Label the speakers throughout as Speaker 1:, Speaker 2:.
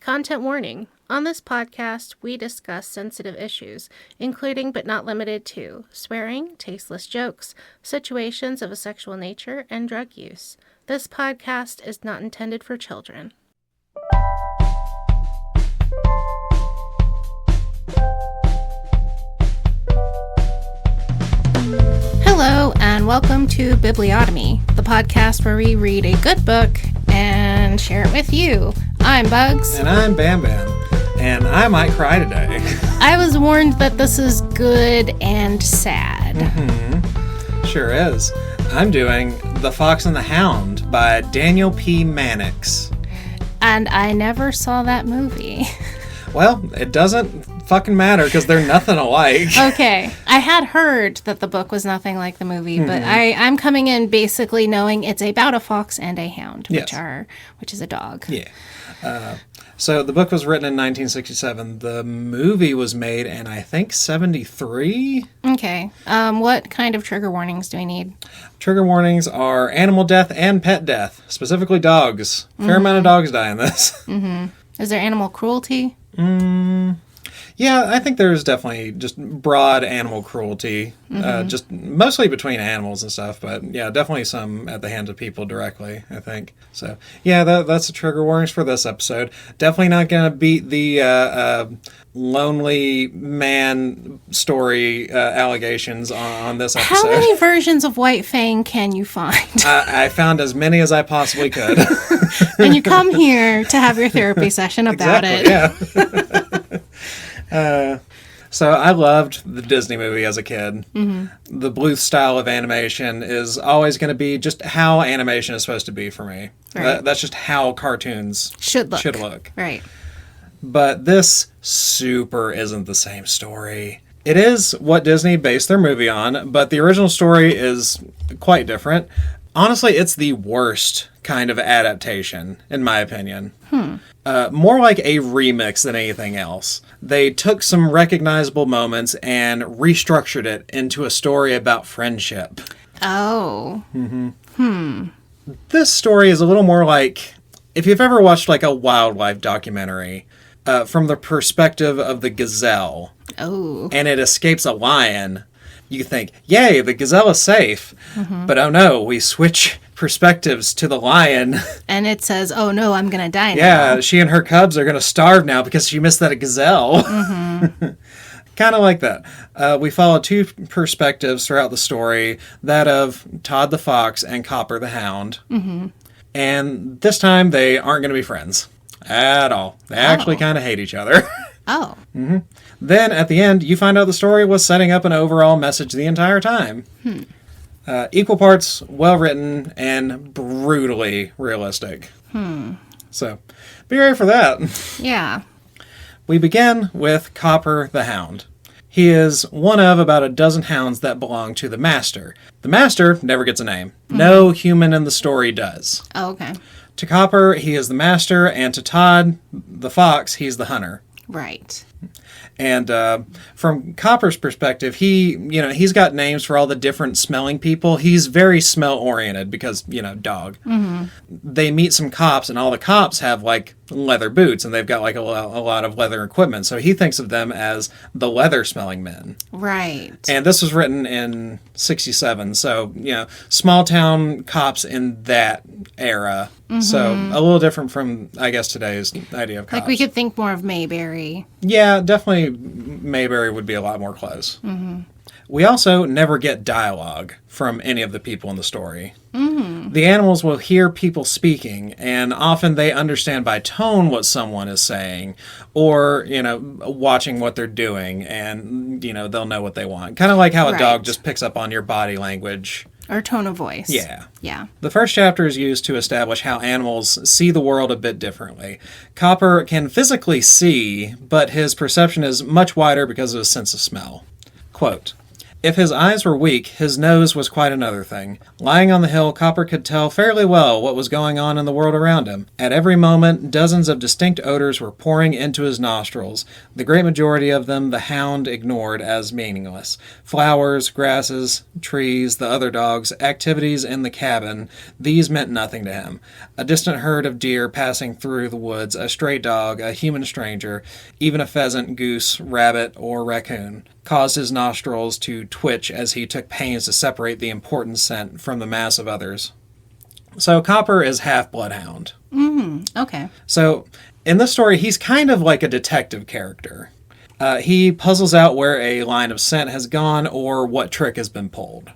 Speaker 1: Content warning. On this podcast, we discuss sensitive issues, including but not limited to swearing, tasteless jokes, situations of a sexual nature, and drug use. This podcast is not intended for children. Hello, and welcome to Bibliotomy, the podcast where we read a good book and share it with you. I'm Bugs.
Speaker 2: And I'm Bam Bam. And I might cry today.
Speaker 1: I was warned that this is good and sad.
Speaker 2: Sure is. I'm doing The Fox and the Hound by Daniel P. Mannix.
Speaker 1: And I never saw that movie.
Speaker 2: Well, it doesn't fucking matter because they're nothing alike.
Speaker 1: Okay. I had heard that the book was nothing like the movie, but I'm coming in basically knowing it's about a fox and a hound, which is a dog.
Speaker 2: Yeah. So the book was written in 1967. The movie was made in, I think, 73?
Speaker 1: Okay. What kind of trigger warnings do we need? Trigger
Speaker 2: warnings are animal death and pet death, specifically dogs. Fair amount of dogs die in this.
Speaker 1: Is there animal cruelty?
Speaker 2: Yeah, I think there's definitely just broad animal cruelty, just mostly between animals and stuff, but yeah, definitely some at the hands of people directly, I think. So, yeah, that's the trigger warnings for this episode. Definitely not going to beat the lonely man story allegations on this episode.
Speaker 1: How many versions of White Fang can you find?
Speaker 2: I found as many as I possibly could.
Speaker 1: And you come here to have your therapy session about it.
Speaker 2: Yeah. So I loved the Disney movie as a kid. The Bluth style of animation is always going to be just how animation is supposed to be for me.
Speaker 1: Right.
Speaker 2: That's just how cartoons should look.
Speaker 1: Right.
Speaker 2: But this super isn't the same story. It is what Disney based their movie on, but the original story is quite different. Honestly, it's the worst kind of adaptation, in my opinion. More like a remix than anything else. They took some recognizable moments and restructured it into a story about friendship.
Speaker 1: Oh.
Speaker 2: This story is a little more like, if you've ever watched like a wildlife documentary, from the perspective of the gazelle.
Speaker 1: Oh.
Speaker 2: And it escapes a lion. You think, yay, the gazelle is safe. But oh no, we switch perspectives to the lion.
Speaker 1: And it says, oh no, I'm going to die now.
Speaker 2: Yeah, she and her cubs are going to starve now because she missed that gazelle. Kind of like that. We follow two perspectives throughout the story, that of Todd the Fox and Copper the Hound. And this time they aren't going to be friends at all. They actually kind of hate each other.
Speaker 1: Oh.
Speaker 2: Then, at the end, you find out the story was setting up an overall message the entire time. Equal parts well-written and brutally realistic. So, be ready for that.
Speaker 1: Yeah.
Speaker 2: We begin with Copper the Hound. He is one of about a dozen hounds that belong to the Master. The Master never gets a name. No human in the story does.
Speaker 1: Oh, okay.
Speaker 2: To Copper, he is the Master, and to Todd, the Fox, he's the hunter.
Speaker 1: Right.
Speaker 2: And from Copper's perspective, he's got names for all the different smelling people. He's very smell-oriented because, dog. They meet some cops, and all the cops have, like, leather boots, and they've got, like, a lot of leather equipment. So he thinks of them as the leather-smelling men.
Speaker 1: Right.
Speaker 2: And this was written in 67, so, small-town cops in that era. So a little different from, I guess, today's idea of cops.
Speaker 1: Like, we could think more of Mayberry.
Speaker 2: Yeah, definitely Mayberry would be a lot more close. We also never get dialogue from any of the people in the story. The animals will hear people speaking, and often they understand by tone what someone is saying, or, watching what they're doing, and, they'll know what they want. Kind of like how a dog just picks up on your body language.
Speaker 1: Or tone of voice.
Speaker 2: Yeah.
Speaker 1: Yeah.
Speaker 2: The first chapter is used to establish how animals see the world a bit differently. Copper can physically see, but his perception is much wider because of his sense of smell. Quote, If his eyes were weak, his nose was quite another thing. Lying on the hill, Copper could tell fairly well what was going on in the world around him. At every moment, dozens of distinct odors were pouring into his nostrils. The great majority of them the Hound ignored as meaningless. Flowers, grasses, trees, the other dogs, activities in the cabin, these meant nothing to him. A distant herd of deer passing through the woods, a stray dog, a human stranger, even a pheasant, goose, rabbit, or raccoon, caused his nostrils to twitch as he took pains to separate the important scent from the mass of others. So Copper is half bloodhound.
Speaker 1: Okay.
Speaker 2: So in this story, he's kind of like a detective character. He puzzles out where a line of scent has gone or what trick has been pulled.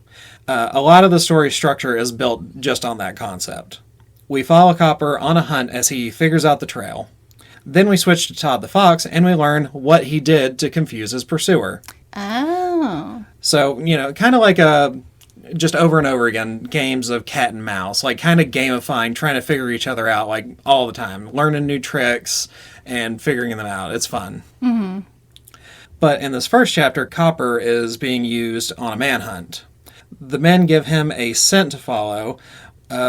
Speaker 2: A lot of the story structure is built just on that concept. We follow Copper on a hunt as he figures out the trail. Then we switch to Todd the Fox, and we learn what he did to confuse his pursuer.
Speaker 1: Oh.
Speaker 2: So, kind of like just over and over again, games of cat and mouse, like kind of gamifying, trying to figure each other out, like all the time, learning new tricks and figuring them out. It's fun. Mm-hmm. But in this first chapter, Copper is being used on a manhunt. The men give him a scent to follow.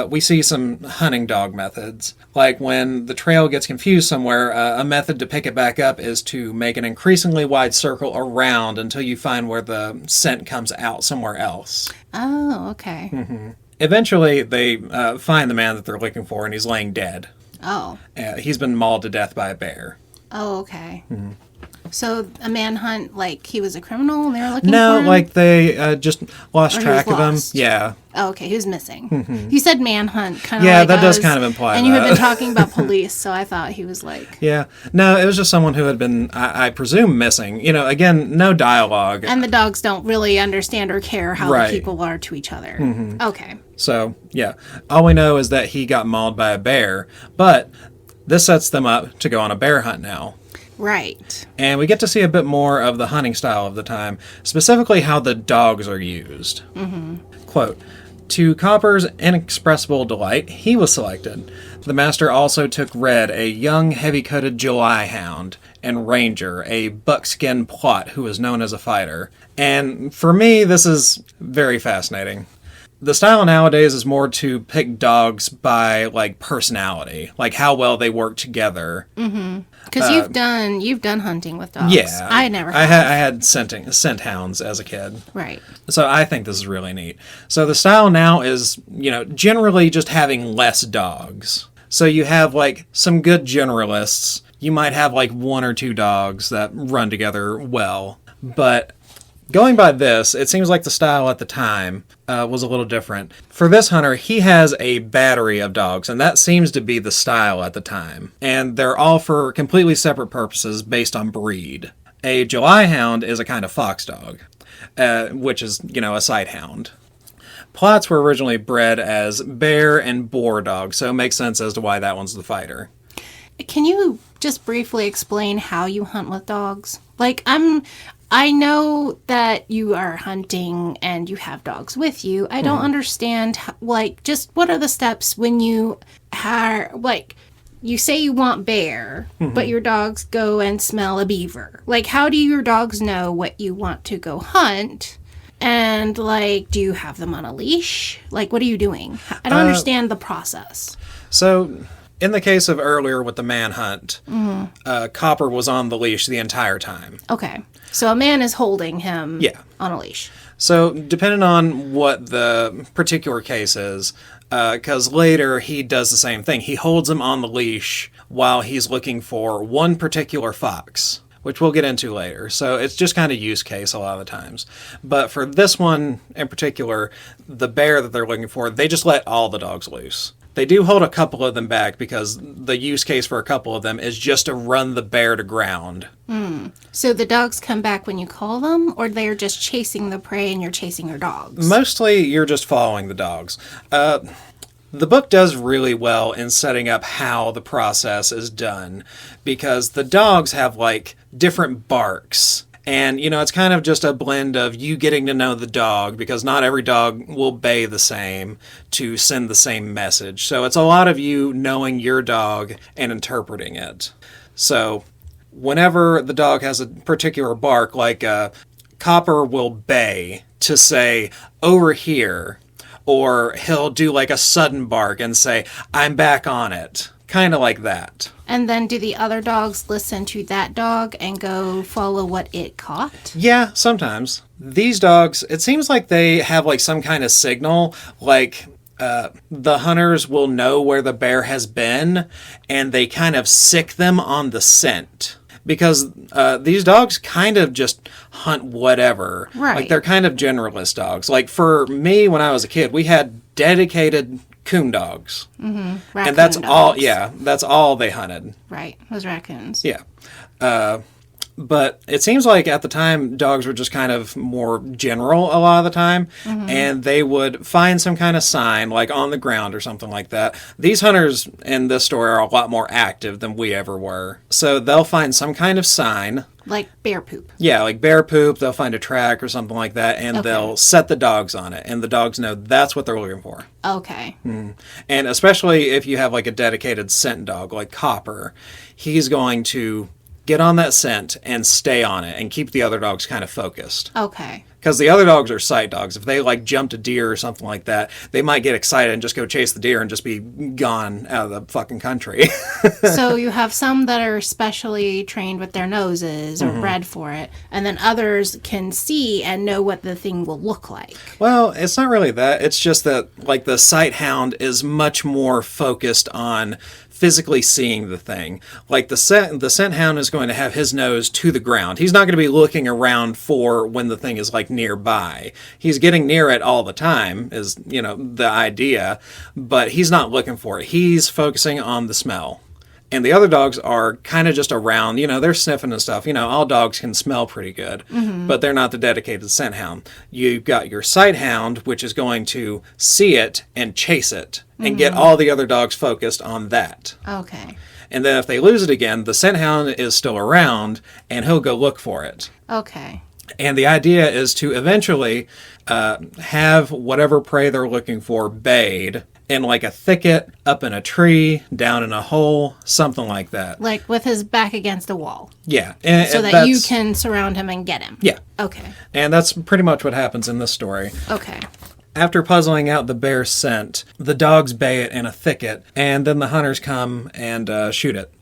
Speaker 2: We see some hunting dog methods. Like when the trail gets confused somewhere, a method to pick it back up is to make an increasingly wide circle around until you find where the scent comes out somewhere else.
Speaker 1: Oh, okay.
Speaker 2: Mm-hmm. Eventually, they find the man that they're looking for, and he's laying dead.
Speaker 1: Oh.
Speaker 2: He's been mauled to death by a bear.
Speaker 1: Oh, okay. Mm-hmm. So a manhunt, like he was a criminal and they were looking for
Speaker 2: No,
Speaker 1: him?
Speaker 2: like they just lost track of him. Yeah.
Speaker 1: Oh, okay, he was missing. Mm-hmm. You said manhunt, kind of
Speaker 2: yeah,
Speaker 1: like
Speaker 2: that does kind of imply
Speaker 1: and
Speaker 2: that.
Speaker 1: You had been talking about police, so I thought he was like...
Speaker 2: Yeah. No, it was just someone who had been, I presume, missing. Again, no dialogue.
Speaker 1: And the dogs don't really understand or care how the people are to each other. Mm-hmm. Okay.
Speaker 2: So, yeah. All we know is that he got mauled by a bear, but this sets them up to go on a bear hunt now.
Speaker 1: Right.
Speaker 2: And we get to see a bit more of the hunting style of the time, specifically how the dogs are used. Mm-hmm. Quote, to Copper's inexpressible delight, he was selected. The master also took Red, a young, heavy-coated July hound, and Ranger, a buckskin Plot who is known as a fighter. And for me, this is very fascinating. The style nowadays is more to pick dogs by, like, personality, like how well they work together.
Speaker 1: Mm-hmm. Because you've done hunting with dogs.
Speaker 2: Yeah.
Speaker 1: I never have.
Speaker 2: I had scent hounds as a kid.
Speaker 1: Right.
Speaker 2: So I think this is really neat. So the style now is, generally just having less dogs. So you have, like, some good generalists. You might have, like, one or two dogs that run together well. But going by this, it seems like the style at the time was a little different. For this hunter, he has a battery of dogs, and that seems to be the style at the time. And they're all for completely separate purposes based on breed. A July hound is a kind of fox dog, which is, a sight hound. Plots were originally bred as bear and boar dogs, so it makes sense as to why that one's the fighter.
Speaker 1: Can you just briefly explain how you hunt with dogs? Like, I know that you are hunting and you have dogs with you. I don't understand, just what are the steps when you are, you say you want bear, but your dogs go and smell a beaver. Like, how do your dogs know what you want to go hunt? And, do you have them on a leash? Like, what are you doing? I don't understand the process.
Speaker 2: So, in the case of earlier with the manhunt, Copper was on the leash the entire time.
Speaker 1: Okay. So a man is holding him on a leash.
Speaker 2: So, depending on what the particular case is, because later he does the same thing. He holds him on the leash while he's looking for one particular fox, which we'll get into later. So it's just kind of use case a lot of the times. But for this one in particular, the bear that they're looking for, they just let all the dogs loose. They do hold a couple of them back because the use case for a couple of them is just to run the bear to ground.
Speaker 1: So the dogs come back when you call them, or they're just chasing the prey and you're chasing your dogs?
Speaker 2: Mostly you're just following the dogs. The book does really well in setting up how the process is done because the dogs have different barks. And, it's kind of just a blend of you getting to know the dog because not every dog will bay the same to send the same message. So it's a lot of you knowing your dog and interpreting it. So whenever the dog has a particular bark, Copper will bay to say, over here, or he'll do like a sudden bark and say, I'm back on it. Kind of like that.
Speaker 1: And then do the other dogs listen to that dog and go follow what it caught?
Speaker 2: Yeah, sometimes. These dogs, it seems like they have like some kind of signal, like the hunters will know where the bear has been, and they kind of sick them on the scent. Because these dogs kind of just hunt whatever.
Speaker 1: Right.
Speaker 2: Like, they're kind of generalist dogs. Like, for me, when I was a kid, we had dedicated coon dogs.
Speaker 1: Mm-hmm.
Speaker 2: And that's
Speaker 1: dogs.
Speaker 2: all, yeah, that's all they hunted.
Speaker 1: Right, those raccoons.
Speaker 2: Yeah. But it seems like at the time, dogs were just kind of more general a lot of the time, and they would find some kind of sign, like on the ground or something like that. These hunters in this story are a lot more active than we ever were. So they'll find some kind of sign.
Speaker 1: Like bear poop.
Speaker 2: Yeah, like bear poop. They'll find a track or something like that, and they'll set the dogs on it, and the dogs know that's what they're looking for.
Speaker 1: Okay.
Speaker 2: And especially if you have like a dedicated scent dog, like Copper, he's going to get on that scent and stay on it and keep the other dogs kind of focused.
Speaker 1: Okay.
Speaker 2: Because the other dogs are sight dogs. If they like jumped a deer or something like that, they might get excited and just go chase the deer and just be gone out of the fucking country.
Speaker 1: So you have some that are specially trained with their noses or bred for it, and then others can see and know what the thing will look like.
Speaker 2: Well, it's not really that. It's just that like the sight hound is much more focused on physically seeing the thing. Like the scent hound is going to have his nose to the ground. He's not going to be looking around for when the thing is like nearby. He's getting near it all the time is, you know, the idea, but he's not looking for it. He's focusing on the smell. And the other dogs are kind of just around, you know, they're sniffing and stuff. You know, all dogs can smell pretty good, but they're not the dedicated scent hound. You've got your sight hound, which is going to see it and chase it and get all the other dogs focused on that.
Speaker 1: Okay.
Speaker 2: And then if they lose it again, the scent hound is still around and he'll go look for it.
Speaker 1: Okay.
Speaker 2: And the idea is to eventually have whatever prey they're looking for bayed in like a thicket, up in a tree, down in a hole, something like that.
Speaker 1: Like with his back against a wall.
Speaker 2: Yeah.
Speaker 1: So that you can surround him and get him.
Speaker 2: Yeah.
Speaker 1: Okay.
Speaker 2: And that's pretty much what happens in this story.
Speaker 1: Okay.
Speaker 2: After puzzling out the bear's scent, the dogs bay it in a thicket, and then the hunters come and shoot it.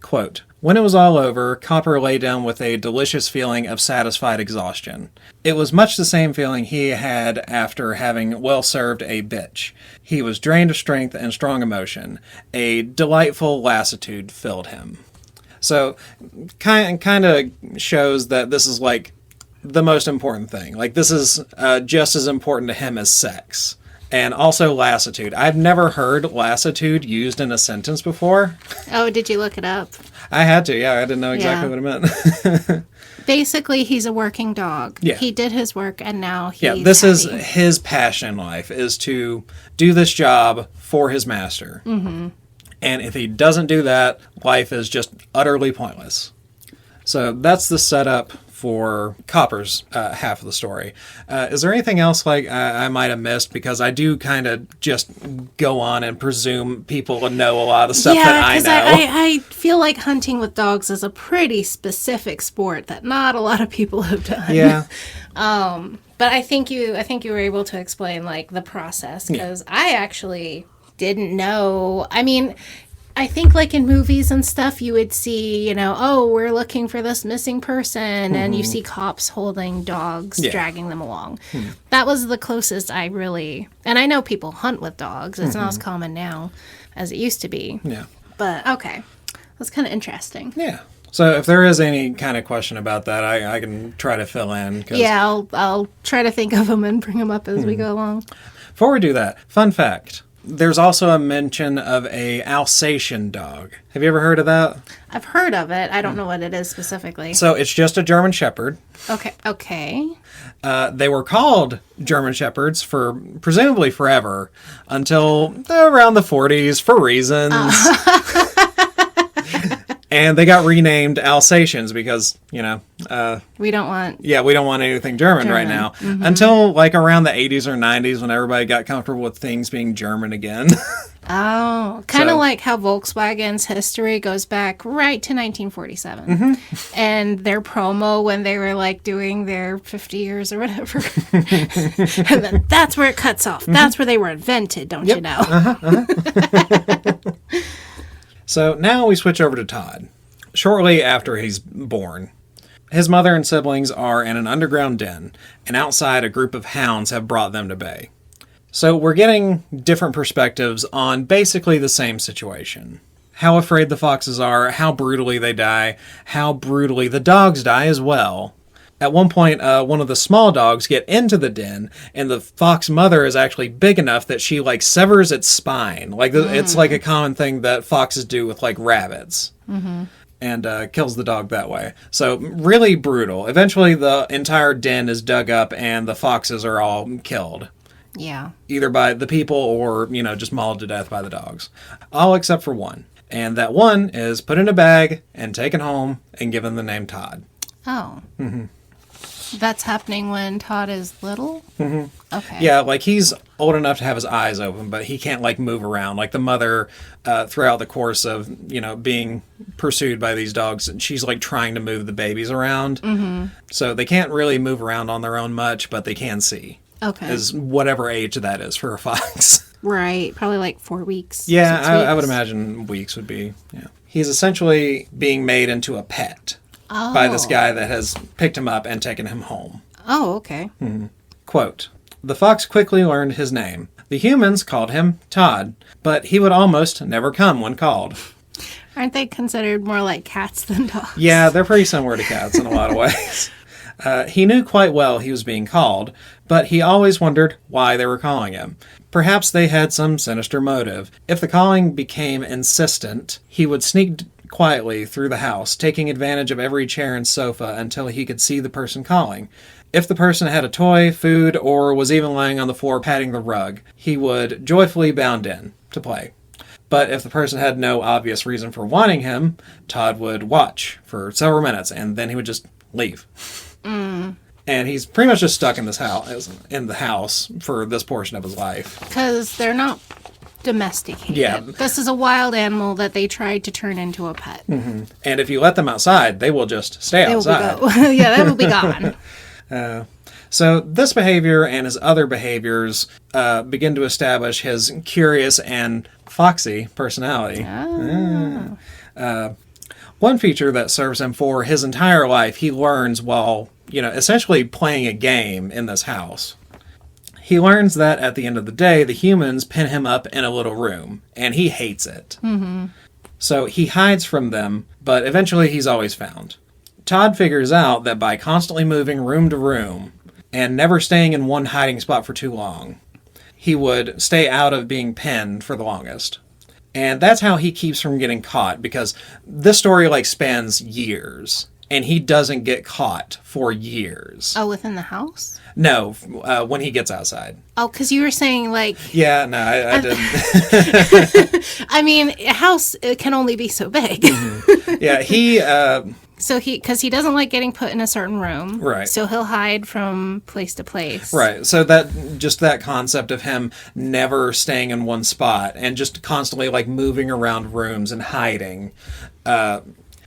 Speaker 2: Quote, when it was all over, Copper lay down with a delicious feeling of satisfied exhaustion. It was much the same feeling he had after having well served a bitch. He was drained of strength and strong emotion. A delightful lassitude filled him. So, kind of shows that this is like the most important thing. Like, this is just as important to him as sex. And also lassitude. I've never heard lassitude used in a sentence before.
Speaker 1: Oh, did you look it up?
Speaker 2: I had to, yeah. I didn't know exactly what it meant.
Speaker 1: Basically, he's a working dog.
Speaker 2: Yeah.
Speaker 1: He did his work, and now he's
Speaker 2: Yeah, this is
Speaker 1: happy.
Speaker 2: his passion in life, is to do this job for his master. And if he doesn't do that, life is just utterly pointless. So that's the setup for Copper's half of the story. Is there anything else like I might have missed? Because I do kind of just go on and presume people know a lot of stuff that I know.
Speaker 1: I feel like hunting with dogs is a pretty specific sport that not a lot of people have done.
Speaker 2: Yeah.
Speaker 1: But I think you were able to explain like the process, because I actually didn't know. I mean, I think like in movies and stuff, you would see, you know, oh, we're looking for this missing person, and you see cops holding dogs, dragging them along. That was the closest I really, and I know people hunt with dogs. It's not as common now as it used to be.
Speaker 2: Yeah.
Speaker 1: But okay, that's kind of interesting.
Speaker 2: Yeah. So if there is any kind of question about that, I can try to fill in.
Speaker 1: Yeah, I'll try to think of them and bring them up as we go along.
Speaker 2: Before we do that, fun fact. There's also a mention of a Alsatian dog. Have you ever heard of that?
Speaker 1: I've heard of it. I don't know what it is specifically.
Speaker 2: So it's just a German Shepherd.
Speaker 1: Okay.
Speaker 2: They were called German Shepherds for presumably forever until around the 40s for reasons. And they got renamed Alsatians because,
Speaker 1: we don't want...
Speaker 2: yeah, we don't want anything German right now. Mm-hmm. Until like around the 80s or 90s when everybody got comfortable with things being German again.
Speaker 1: Oh, kind of like how Volkswagen's history goes back right to 1947. Mm-hmm. And their promo when they were like doing their 50 years or whatever. And then that's where it cuts off. Mm-hmm. That's where they were invented, don't you know?
Speaker 2: So now we switch over to Todd. Shortly after he's born, his mother and siblings are in an underground den, and outside a group of hounds have brought them to bay. So we're getting different perspectives on basically the same situation. How afraid the foxes are, how brutally they die, how brutally the dogs die as well. At one point, one of the small dogs get into the den, and the fox mother is actually big enough that she, severs its spine. It's like a common thing that foxes do with, rabbits. Mm-hmm. And kills the dog that way. So, really brutal. Eventually, the entire den is dug up, and the foxes are all killed.
Speaker 1: Yeah.
Speaker 2: Either by the people or, just mauled to death by the dogs. All except for one. And that one is put in a bag and taken home and given the name Todd.
Speaker 1: Oh. Mm-hmm. That's happening when Todd is little?
Speaker 2: Mm-hmm.
Speaker 1: Okay.
Speaker 2: Yeah, he's old enough to have his eyes open, but he can't, move around. The mother, throughout the course of, being pursued by these dogs, she's, trying to move the babies around. Mm-hmm. So they can't really move around on their own much, but they can see.
Speaker 1: Okay.
Speaker 2: Is whatever age that is for a fox.
Speaker 1: Right. Probably 4 weeks.
Speaker 2: Yeah, 6 weeks. I would imagine weeks would be, yeah. He's essentially being made into a pet. Oh. By this guy that has picked him up and taken him home.
Speaker 1: Oh, okay.
Speaker 2: Mm-hmm. Quote, "The fox quickly learned his name. The humans called him Todd, but he would almost never come when called."
Speaker 1: Aren't they considered more like cats than dogs?
Speaker 2: Yeah, they're pretty similar to cats in a lot of ways. He knew quite well he was being called, but he always wondered why they were calling him. Perhaps they had some sinister motive. If the calling became insistent, he would sneak quietly through the house, taking advantage of every chair and sofa until he could see the person calling. If the person had a toy, food, or was even lying on the floor patting the rug, he would joyfully bound in to play. But if the person had no obvious reason for wanting him, Todd would watch for several minutes, and then he would just leave. Mm. And he's pretty much just stuck in the house for this portion of his life.
Speaker 1: Because they're not domesticated.
Speaker 2: Yeah.
Speaker 1: This is a wild animal that they tried to turn into a pet.
Speaker 2: Mm-hmm. And if you let them outside, they will just stay outside.
Speaker 1: Yeah, they will be gone.
Speaker 2: So this behavior and his other behaviors begin to establish his curious and foxy personality. Oh. One feature that serves him for his entire life, he learns while, essentially playing a game in this house. He learns that at the end of the day, the humans pin him up in a little room, and he hates it. Mm-hmm. So he hides from them, but eventually he's always found. Todd figures out that by constantly moving room to room and never staying in one hiding spot for too long, he would stay out of being pinned for the longest. And that's how he keeps from getting caught, because this story spans years. And he doesn't get caught for years.
Speaker 1: Oh, within the house?
Speaker 2: No, when he gets outside.
Speaker 1: Oh, because you were saying
Speaker 2: Yeah, no, I didn't.
Speaker 1: I mean, a house can only be so big.
Speaker 2: Mm-hmm. Yeah,
Speaker 1: because he doesn't like getting put in a certain room.
Speaker 2: Right.
Speaker 1: So he'll hide from place to place.
Speaker 2: Right. So that concept of him never staying in one spot and just constantly moving around rooms and hiding,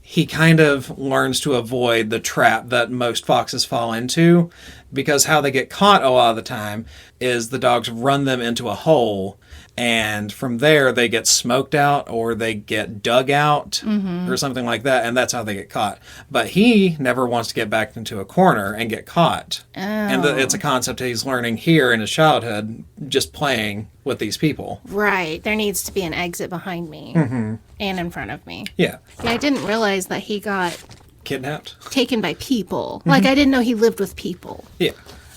Speaker 2: he kind of learns to avoid the trap that most foxes fall into, because how they get caught a lot of the time is the dogs run them into a hole, and from there they get smoked out or they get dug out or something like that, and that's how they get caught. But he never wants to get back into a corner and get caught. Oh. And it's a concept he's learning here in his childhood, just playing with these people.
Speaker 1: Right. There needs to be an exit behind me and in front of me.
Speaker 2: Yeah.
Speaker 1: Yeah, I didn't realize that he got
Speaker 2: kidnapped,
Speaker 1: taken by people. I didn't know he lived with people.
Speaker 2: Yeah.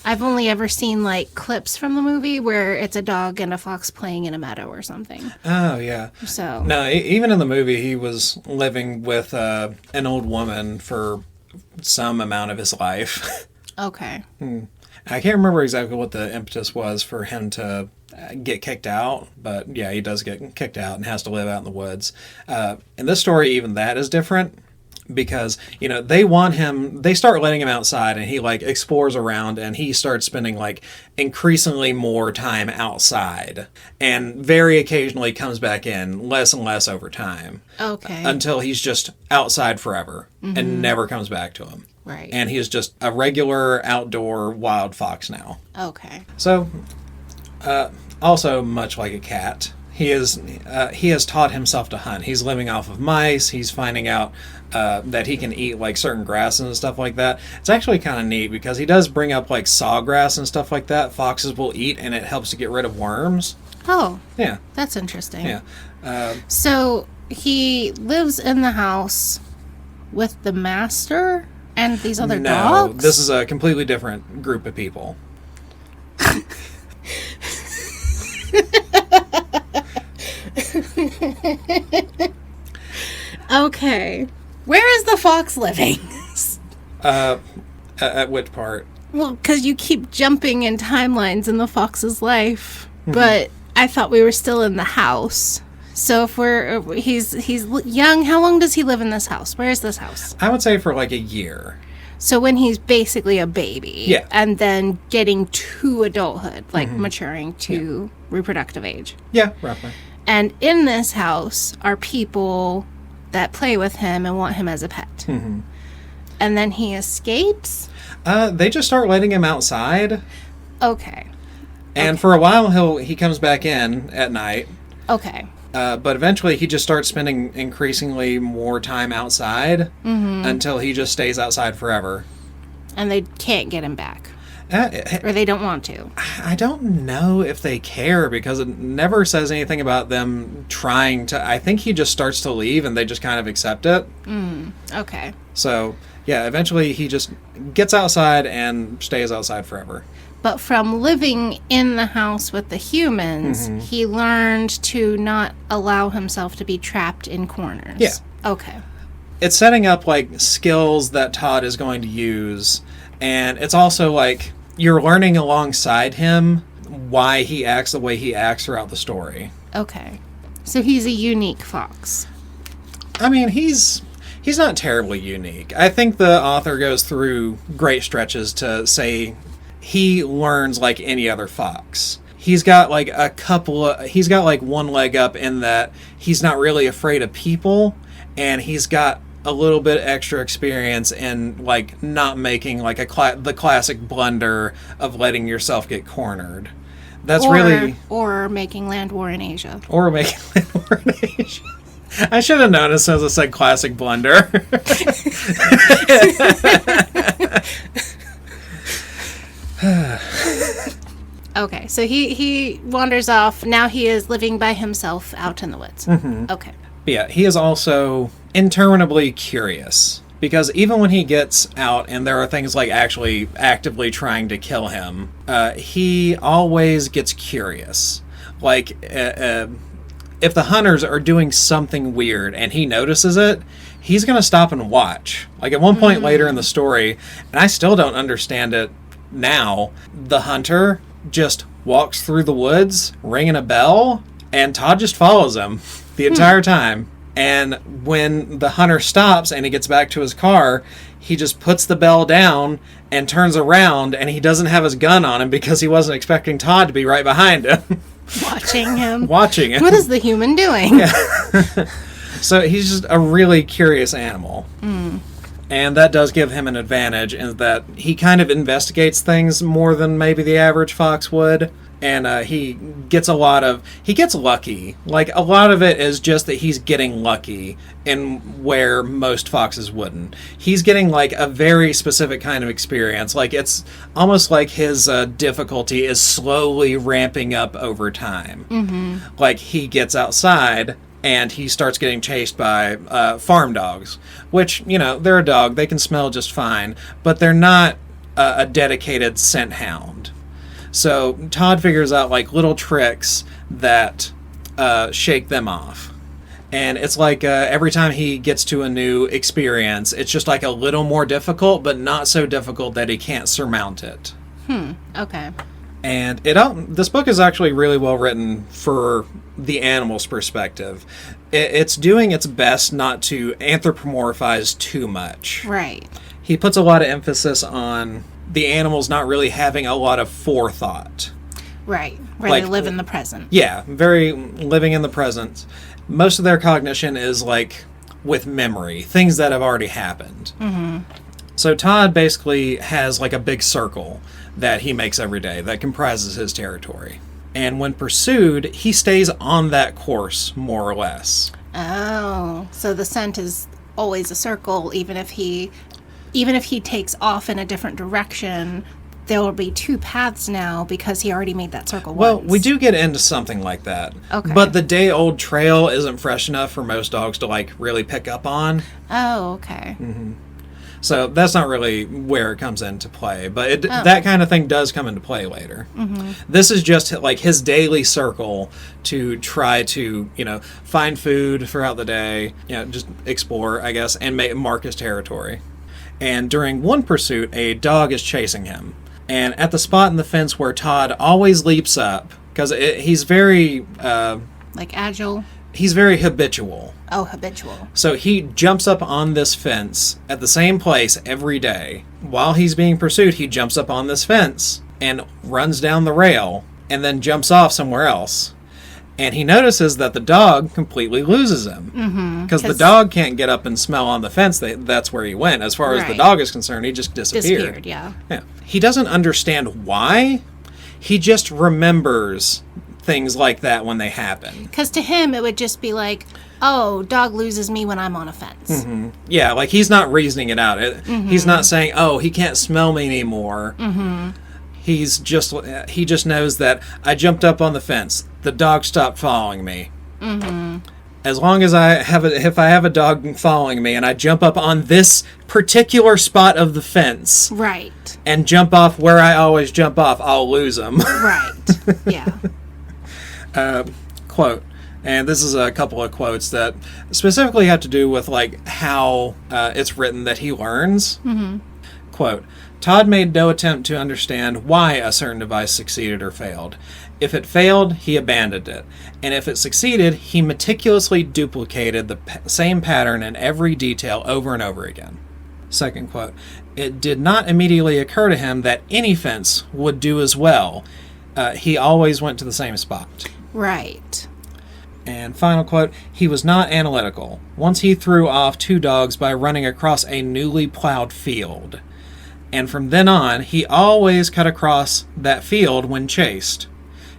Speaker 1: I've only ever seen clips from the movie where it's a dog and a fox playing in a meadow or something.
Speaker 2: Oh, yeah.
Speaker 1: So
Speaker 2: no, even in the movie, he was living with an old woman for some amount of his life.
Speaker 1: Okay.
Speaker 2: I can't remember exactly what the impetus was for him to get kicked out, but yeah, he does get kicked out and has to live out in the woods. In this story, even that is different because, they want him, they start letting him outside and he like explores around and he starts spending like increasingly more time outside and very occasionally comes back in less and less over time.
Speaker 1: Okay.
Speaker 2: Until he's just outside forever and never comes back to him.
Speaker 1: Right.
Speaker 2: And he is just a regular outdoor wild fox now.
Speaker 1: Okay.
Speaker 2: So, also much like a cat, he has taught himself to hunt. He's living off of mice. He's finding out that he can eat like certain grasses and stuff like that. It's actually kind of neat because he does bring up like sawgrass and stuff like that. Foxes will eat, and it helps to get rid of worms.
Speaker 1: Oh.
Speaker 2: Yeah.
Speaker 1: That's interesting.
Speaker 2: Yeah.
Speaker 1: So he lives in the house with the master and these other dogs?
Speaker 2: No, this is a completely different group of people.
Speaker 1: Okay. Where is the fox living?
Speaker 2: At which part?
Speaker 1: Well, because you keep jumping in timelines in the fox's life, but I thought we were still in the house. So if he's young, how long does he live in this house? Where is this house?
Speaker 2: I would say for like a year.
Speaker 1: So when he's basically a baby,
Speaker 2: Yeah.
Speaker 1: and then getting to adulthood, like maturing to reproductive age.
Speaker 2: Yeah, roughly.
Speaker 1: And in this house are people that play with him and want him as a pet. And then he escapes?
Speaker 2: They just start letting him outside.
Speaker 1: Okay.
Speaker 2: And for a while, he comes back in at night.
Speaker 1: Okay.
Speaker 2: But eventually, he just starts spending increasingly more time outside until he just stays outside forever.
Speaker 1: And they can't get him back.
Speaker 2: Or
Speaker 1: they don't want to.
Speaker 2: I don't know if they care because it never says anything about them trying to. I think he just starts to leave and they just kind of accept it.
Speaker 1: Okay.
Speaker 2: So, yeah, eventually he just gets outside and stays outside forever.
Speaker 1: But from living in the house with the humans, he learned to not allow himself to be trapped in corners.
Speaker 2: Yeah.
Speaker 1: Okay.
Speaker 2: It's setting up, like, skills that Todd is going to use. And it's also, like, you're learning alongside him why he acts the way he acts throughout the story.
Speaker 1: Okay. So he's a unique fox.
Speaker 2: I mean, he's not terribly unique. I think the author goes through great stretches to say he learns like any other fox. He's got like he's got like one leg up in that he's not really afraid of people, and he's got a little bit extra experience in like not making like the classic blunder of letting yourself get cornered. That's
Speaker 1: or making land war in Asia.
Speaker 2: Or making land war in Asia. I should have known as soon as I said classic blunder.
Speaker 1: Okay, so he wanders off. Now he is living by himself out in the woods. Okay.
Speaker 2: Yeah, he is also interminably curious. Because even when he gets out and there are things like actually actively trying to kill him, he always gets curious. Like, if the hunters are doing something weird and he notices it, he's going to stop and watch. Like, at one point later in the story, and I still don't understand it now, the hunter just walks through the woods, ringing a bell, and Todd just follows him the entire time. And when the hunter stops and he gets back to his car, he just puts the bell down and turns around, and he doesn't have his gun on him because he wasn't expecting Todd to be right behind him.
Speaker 1: Watching him.
Speaker 2: Watching him.
Speaker 1: What is the human doing?
Speaker 2: Yeah. So he's just a really curious animal. And that does give him an advantage in that he kind of investigates things more than maybe the average fox would. And he gets lucky. Like, a lot of it is just that he's getting lucky in where most foxes wouldn't. He's getting, like, a very specific kind of experience. Like, it's almost like his difficulty is slowly ramping up over time. Like, he gets outside and he starts getting chased by farm dogs. Which, they're a dog. They can smell just fine. But they're not a dedicated scent hound. So Todd figures out like little tricks that shake them off. And it's like every time he gets to a new experience, it's just like a little more difficult, but not so difficult that he can't surmount it.
Speaker 1: Okay.
Speaker 2: And this book is actually really well written for the animal's perspective. It's doing its best not to anthropomorphize too much.
Speaker 1: Right.
Speaker 2: He puts a lot of emphasis on the animals not really having a lot of forethought.
Speaker 1: Right. Where they live in the present.
Speaker 2: Yeah, very living in the present. Most of their cognition is like with memory, things that have already happened. Mm-hmm. So Todd basically has like a big circle that he makes every day that comprises his territory. And when pursued, he stays on that course, more or less.
Speaker 1: Oh, so the scent is always a circle, even if he takes off in a different direction, there will be two paths now because he already made that circle once.
Speaker 2: Well, we do get into something like that.
Speaker 1: Okay.
Speaker 2: But the day-old trail isn't fresh enough for most dogs to like really pick up on.
Speaker 1: Oh, okay.
Speaker 2: Mm-hmm. So that's not really where it comes into play, but that kind of thing does come into play later. Mm-hmm. This is just like his daily circle to try to, find food throughout the day, just explore, I guess, and mark his territory. And during one pursuit, a dog is chasing him. And at the spot in the fence where Todd always leaps up, because he's very...
Speaker 1: agile?
Speaker 2: He's very habitual.
Speaker 1: Oh, habitual.
Speaker 2: So he jumps up on this fence at the same place every day. While he's being pursued, he jumps up on this fence and runs down the rail and then jumps off somewhere else. And he notices that the dog completely loses him. Because the dog can't get up and smell on the fence. That's where he went. As far as the dog is concerned, he just disappeared.
Speaker 1: Yeah.
Speaker 2: He doesn't understand why. He just remembers things like that when they happen.
Speaker 1: Because to him, it would just be like, oh, dog loses me when I'm on a fence.
Speaker 2: Mm-hmm. Yeah, like he's not reasoning it out. He's not saying, oh, he can't smell me anymore. Mm-hmm. He just knows that I jumped up on the fence. The dog stopped following me. Mm-hmm. As long as if I have a dog following me and I jump up on this particular spot of the fence,
Speaker 1: right,
Speaker 2: and jump off where I always jump off, I'll lose him.
Speaker 1: Right. Yeah.
Speaker 2: Quote, and this is a couple of quotes that specifically have to do with like how it's written that he learns. Mm-hmm. Quote, Todd made no attempt to understand why a certain device succeeded or failed. If it failed, he abandoned it. And if it succeeded, he meticulously duplicated the same pattern in every detail over and over again. Second quote, it did not immediately occur to him that any fence would do as well. He always went to the same spot.
Speaker 1: Right.
Speaker 2: And final quote, he was not analytical. Once he threw off two dogs by running across a newly plowed field. And from then on, he always cut across that field when chased.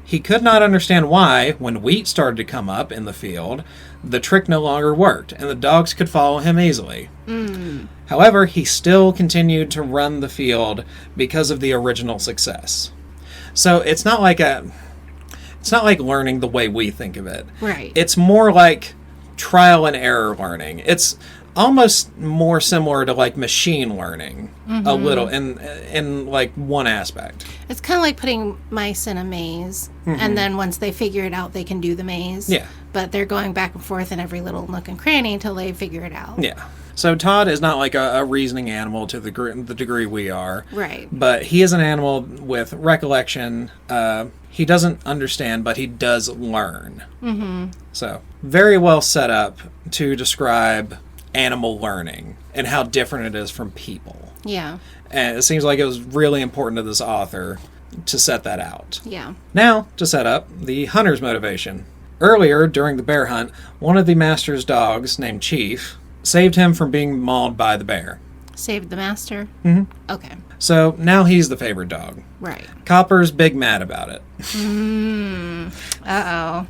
Speaker 2: He could not understand why, when wheat started to come up in the field, the trick no longer worked, and the dogs could follow him easily. Mm. However, he still continued to run the field because of the original success. So it's not like learning the way we think of it.
Speaker 1: Right.
Speaker 2: It's more like trial and error learning. It's almost more similar to like machine learning, a little in like one aspect.
Speaker 1: It's kind of like putting mice in a maze, and then once they figure it out, they can do the maze.
Speaker 2: Yeah.
Speaker 1: But they're going back and forth in every little nook and cranny until they figure it out.
Speaker 2: Yeah. So Todd is not like a reasoning animal to the degree we are.
Speaker 1: Right.
Speaker 2: But he is an animal with recollection. He doesn't understand, but he does learn. Mm-hmm. So very well set up to describe animal learning and how different it is from people.
Speaker 1: Yeah.
Speaker 2: And it seems like it was really important to this author to set that out.
Speaker 1: Yeah.
Speaker 2: Now, to set up the hunter's motivation. Earlier, during the bear hunt, one of the master's dogs, named Chief, saved him from being mauled by the bear.
Speaker 1: Saved the master?
Speaker 2: Mm-hmm.
Speaker 1: Okay.
Speaker 2: So now he's the favorite dog.
Speaker 1: Right.
Speaker 2: Copper's big mad about it.
Speaker 1: Uh-oh.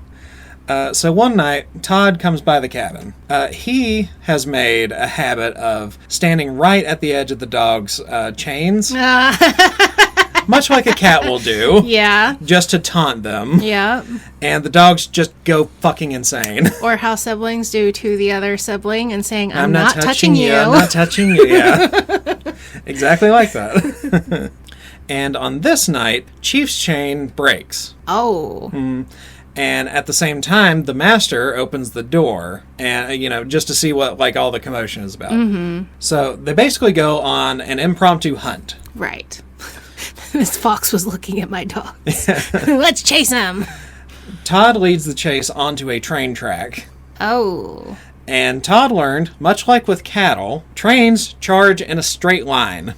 Speaker 2: So one night, Todd comes by the cabin. He has made a habit of standing right at the edge of the dog's chains. Much like a cat will do.
Speaker 1: Yeah.
Speaker 2: Just to taunt them.
Speaker 1: Yeah.
Speaker 2: And the dogs just go fucking insane.
Speaker 1: Or how siblings do to the other sibling and saying, I'm not touching you.
Speaker 2: I'm not touching you, yeah. Exactly like that. And on this night, Chief's chain breaks.
Speaker 1: Oh.
Speaker 2: And at the same time, the master opens the door, and just to see what like all the commotion is about. Mm-hmm. So they basically go on an impromptu hunt.
Speaker 1: Right. This fox was looking at my dogs. Let's chase him.
Speaker 2: Todd leads the chase onto a train track.
Speaker 1: Oh.
Speaker 2: And Todd learned, much like with cattle, trains charge in a straight line.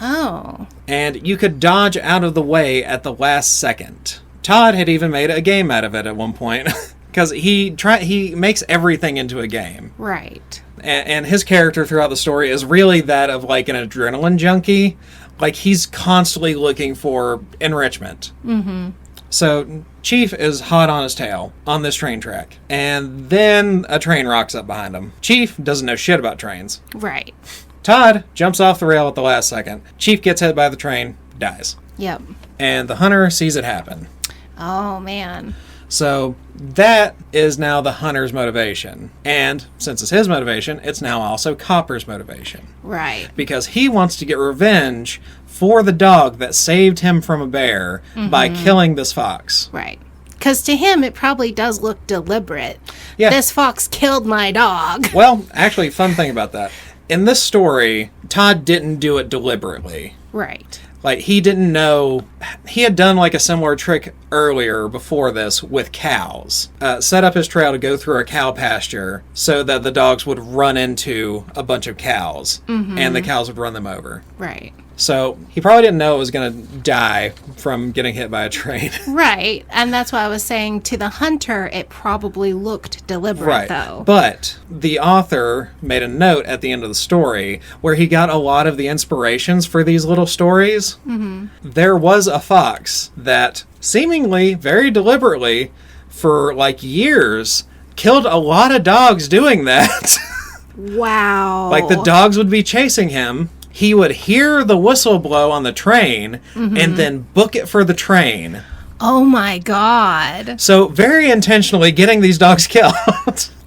Speaker 1: Oh.
Speaker 2: And you could dodge out of the way at the last second. Todd had even made a game out of it at one point. Because he makes everything into a game.
Speaker 1: Right.
Speaker 2: And his character throughout the story is really that of like an adrenaline junkie. Like he's constantly looking for enrichment. Mm-hmm. So Chief is hot on his tail on this train track. And then a train rocks up behind him. Chief doesn't know shit about trains.
Speaker 1: Right.
Speaker 2: Todd jumps off the rail at the last second. Chief gets hit by the train, dies.
Speaker 1: Yep.
Speaker 2: And the hunter sees it happen.
Speaker 1: Oh, man.
Speaker 2: So that is now the hunter's motivation. And since it's his motivation, it's now also Copper's motivation.
Speaker 1: Right.
Speaker 2: Because he wants to get revenge for the dog that saved him from a bear by killing this fox.
Speaker 1: Right. Because to him, it probably does look deliberate.
Speaker 2: Yeah.
Speaker 1: This fox killed my dog.
Speaker 2: Well, actually, fun thing about that. In this story, Todd didn't do it deliberately.
Speaker 1: Right.
Speaker 2: Like, he didn't know... He had done, like, a similar trick earlier before this with cows. Set up his trail to go through a cow pasture so that the dogs would run into a bunch of cows. And the cows would run them over.
Speaker 1: Right.
Speaker 2: So, he probably didn't know it was going to die from getting hit by a train.
Speaker 1: Right. And that's why I was saying to the hunter, it probably looked deliberate, though.
Speaker 2: But the author made a note at the end of the story where he got a lot of the inspirations for these little stories. There was a fox that seemingly very deliberately for like years killed a lot of dogs doing that.
Speaker 1: Wow.
Speaker 2: Like the dogs would be chasing him. He would hear the whistle blow on the train and then book it for the train.
Speaker 1: Oh my God.
Speaker 2: So very intentionally getting these dogs killed.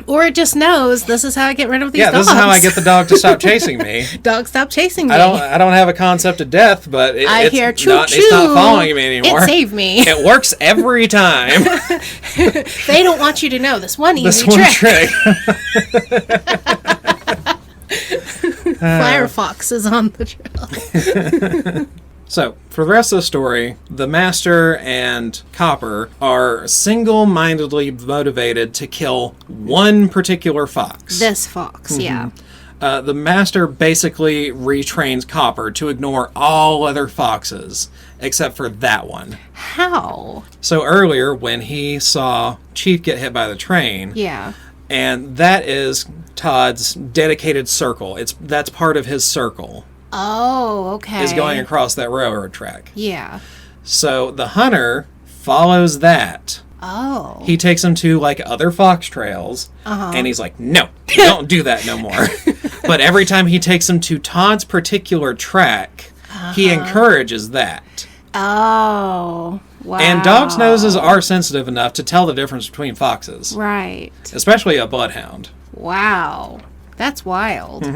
Speaker 1: Or it just knows this is how I get rid of these dogs.
Speaker 2: Yeah, this is how I get the dog to stop chasing me.
Speaker 1: Dog, stop chasing me.
Speaker 2: I don't have a concept of death, but
Speaker 1: I hear choo choo.
Speaker 2: It's not following me anymore.
Speaker 1: It saved me.
Speaker 2: It works every time.
Speaker 1: They don't want you to know this one easy
Speaker 2: trick.
Speaker 1: Firefox is on the trail.
Speaker 2: So, for the rest of the story, the Master and Copper are single-mindedly motivated to kill one particular fox.
Speaker 1: This fox, yeah.
Speaker 2: The Master basically retrains Copper to ignore all other foxes, except for that one.
Speaker 1: How?
Speaker 2: So earlier, when he saw Chief get hit by the train...
Speaker 1: Yeah.
Speaker 2: And that is Todd's dedicated circle. That's part of his circle.
Speaker 1: Oh, okay.
Speaker 2: Is going across that railroad track.
Speaker 1: Yeah.
Speaker 2: So the hunter follows that.
Speaker 1: Oh.
Speaker 2: He takes him to like other fox trails, and he's like, no, don't do that no more. But every time he takes him to Todd's particular track, he encourages that.
Speaker 1: Oh, wow.
Speaker 2: And dogs' noses are sensitive enough to tell the difference between foxes.
Speaker 1: Right.
Speaker 2: Especially a bloodhound.
Speaker 1: Wow. That's wild.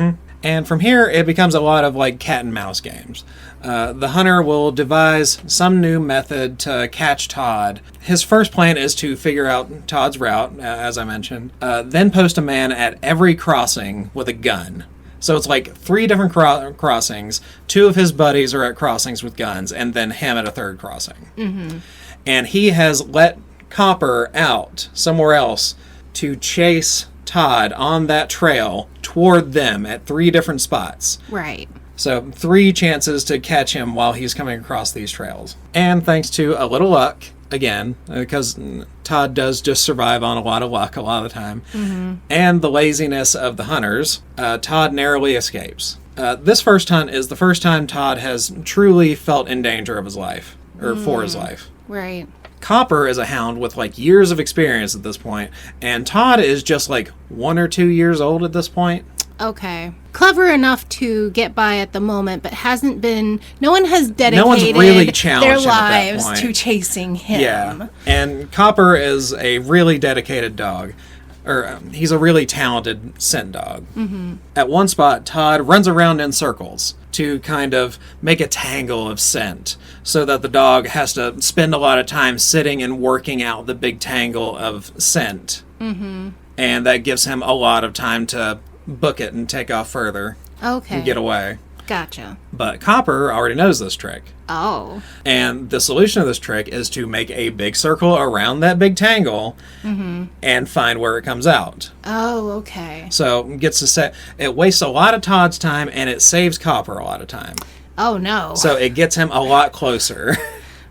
Speaker 2: And from here, it becomes a lot of like cat and mouse games. The hunter will devise some new method to catch Todd. His first plan is to figure out Todd's route, as I mentioned, then post a man at every crossing with a gun. So it's like 3 different crossings. 2 of his buddies are at crossings with guns, and then him at a 3rd crossing. And he has let Copper out somewhere else to chase Todd on that trail toward them at 3 different spots.
Speaker 1: Right.
Speaker 2: So 3 chances to catch him while he's coming across these trails. And thanks to a little luck, again, because Todd does just survive on a lot of luck a lot of the time, and the laziness of the hunters, Todd narrowly escapes. This first hunt is the first time Todd has truly felt in danger of his life, or for his life.
Speaker 1: Right.
Speaker 2: Copper is a hound with like years of experience at this point, and Todd is just like 1 or 2 years old at this point.
Speaker 1: Okay. Clever enough to get by at the moment, but hasn't been... No one has dedicated
Speaker 2: no one's really challenged
Speaker 1: their
Speaker 2: him at that
Speaker 1: lives
Speaker 2: point.
Speaker 1: to chasing him.
Speaker 2: Yeah. And Copper is a really dedicated dog. He's a really talented scent dog. At one spot, Todd runs around in circles to kind of make a tangle of scent so that the dog has to spend a lot of time sitting and working out the big tangle of scent. And that gives him a lot of time to book it and take off further.
Speaker 1: Okay.
Speaker 2: And get away.
Speaker 1: Gotcha.
Speaker 2: But Copper already knows this trick.
Speaker 1: Oh.
Speaker 2: And the solution to this trick is to make a big circle around that big tangle and find where it comes out.
Speaker 1: Oh, okay.
Speaker 2: So it gets to set. It wastes a lot of Todd's time and it saves Copper a lot of time.
Speaker 1: Oh, no.
Speaker 2: So it gets him a lot closer.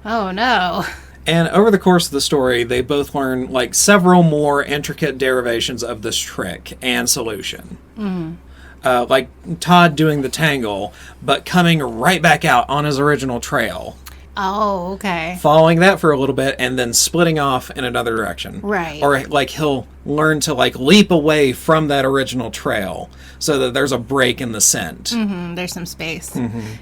Speaker 1: Oh, no.
Speaker 2: And over the course of the story, they both learn like several more intricate derivations of this trick and solution. Like Todd doing the tangle, but coming right back out on his original trail.
Speaker 1: Oh, okay.
Speaker 2: Following that for a little bit and then splitting off in another direction.
Speaker 1: Right.
Speaker 2: Or like he'll learn to like leap away from that original trail so that there's a break in the scent.
Speaker 1: There's some space.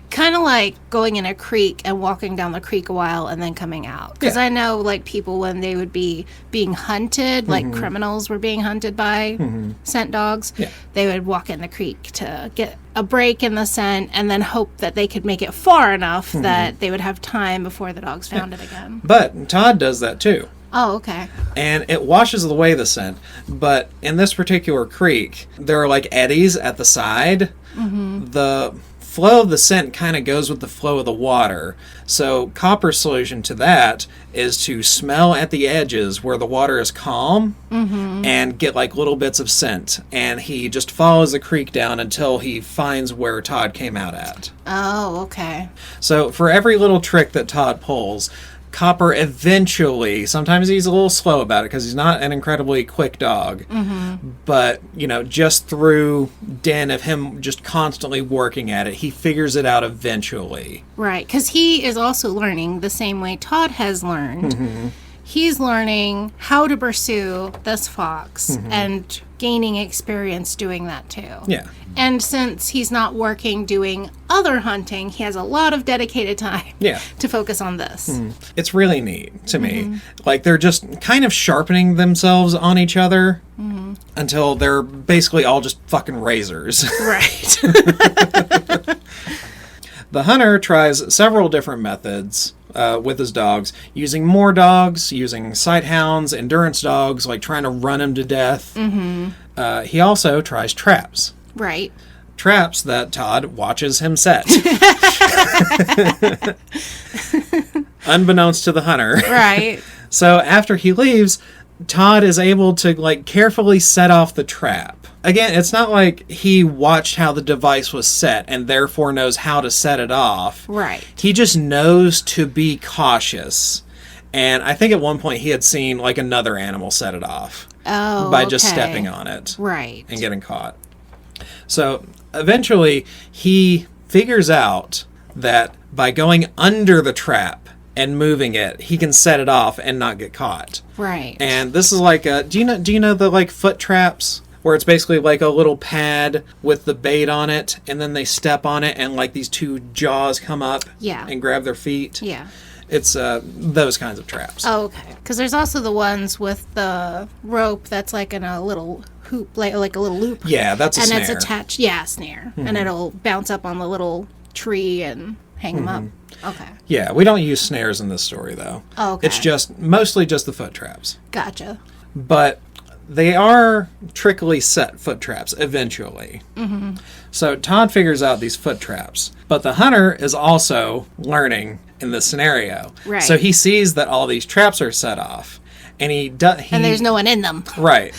Speaker 1: Kind of like going in a creek and walking down the creek a while and then coming out. Because I know like people when they would be being hunted, like criminals were being hunted by scent dogs, they would walk in the creek to get a break in the scent and then hope that they could make it far enough that they would have time before the dogs found it again.
Speaker 2: But Todd does that too.
Speaker 1: Oh, okay.
Speaker 2: And it washes away the scent. But in this particular creek, there are like eddies at the side. The flow of the scent kind of goes with the flow of the water. So Copper's solution to that is to smell at the edges where the water is calm and get like little bits of scent. And he just follows the creek down until he finds where Todd came out at.
Speaker 1: Oh, okay.
Speaker 2: So for every little trick that Todd pulls, Copper eventually, sometimes he's a little slow about it because he's not an incredibly quick dog, but, you know, just through den of him just constantly working at it, he figures it out eventually.
Speaker 1: Right, because he is also learning the same way Todd has learned. He's learning how to pursue this fox and gaining experience doing that too.
Speaker 2: Yeah.
Speaker 1: And since he's not working doing other hunting, he has a lot of dedicated time to focus on this.
Speaker 2: It's really neat to me. Like they're just kind of sharpening themselves on each other until they're basically all just fucking razors.
Speaker 1: Right.
Speaker 2: The hunter tries several different methods with his dogs, using more dogs, using sight hounds, endurance dogs, like trying to run him to death. He also tries traps.
Speaker 1: Right.
Speaker 2: Traps that Todd watches him set. Unbeknownst to the hunter.
Speaker 1: Right.
Speaker 2: So after he leaves, Todd is able to like carefully set off the trap. Again, it's not like he watched how the device was set and therefore knows how to set it off.
Speaker 1: Right.
Speaker 2: He just knows to be cautious. And I think at one point he had seen like another animal set it off.
Speaker 1: Oh,
Speaker 2: by just stepping on it.
Speaker 1: Right.
Speaker 2: And getting caught. So eventually he figures out that by going under the trap and moving it, he can set it off and not get caught.
Speaker 1: Right.
Speaker 2: And this is like a, do you know the like foot traps where it's basically like a little pad with the bait on it and then they step on it and like these two jaws come up and grab their feet?
Speaker 1: Yeah.
Speaker 2: It's those kinds of traps.
Speaker 1: Oh, okay. Because there's also the ones with the rope that's like in a little hoop, like a little loop.
Speaker 2: Yeah, that's a snare.
Speaker 1: And it's attached, snare. And it'll bounce up on the little tree and hang them up. Okay.
Speaker 2: Yeah, we don't use snares in this story, though.
Speaker 1: Oh, okay.
Speaker 2: It's just, mostly just the foot traps.
Speaker 1: Gotcha.
Speaker 2: But they are trickily set foot traps, eventually. So Todd figures out these foot traps. But the hunter is also learning in this scenario.
Speaker 1: Right.
Speaker 2: So he sees that all these traps are set off. And
Speaker 1: and there's no one in them.
Speaker 2: Right.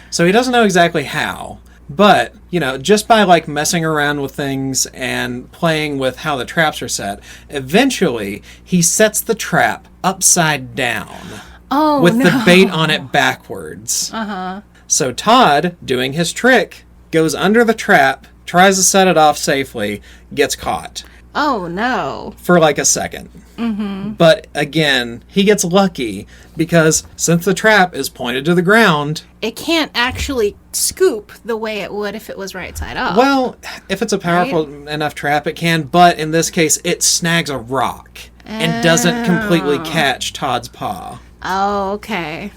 Speaker 2: So he doesn't know exactly how. But, you know, just by like messing around with things and playing with how the traps are set, eventually he sets the trap upside down.
Speaker 1: Oh,
Speaker 2: with the bait on it backwards. So Todd, doing his trick, goes under the trap, tries to set it off safely, gets caught.
Speaker 1: Oh, no.
Speaker 2: For like a second. But again, he gets lucky because since the trap is pointed to the ground,
Speaker 1: it can't actually scoop the way it would if it was right side up.
Speaker 2: Well, if it's a powerful enough trap, it can. But in this case, it snags a rock and doesn't completely catch Todd's paw.
Speaker 1: Oh, okay.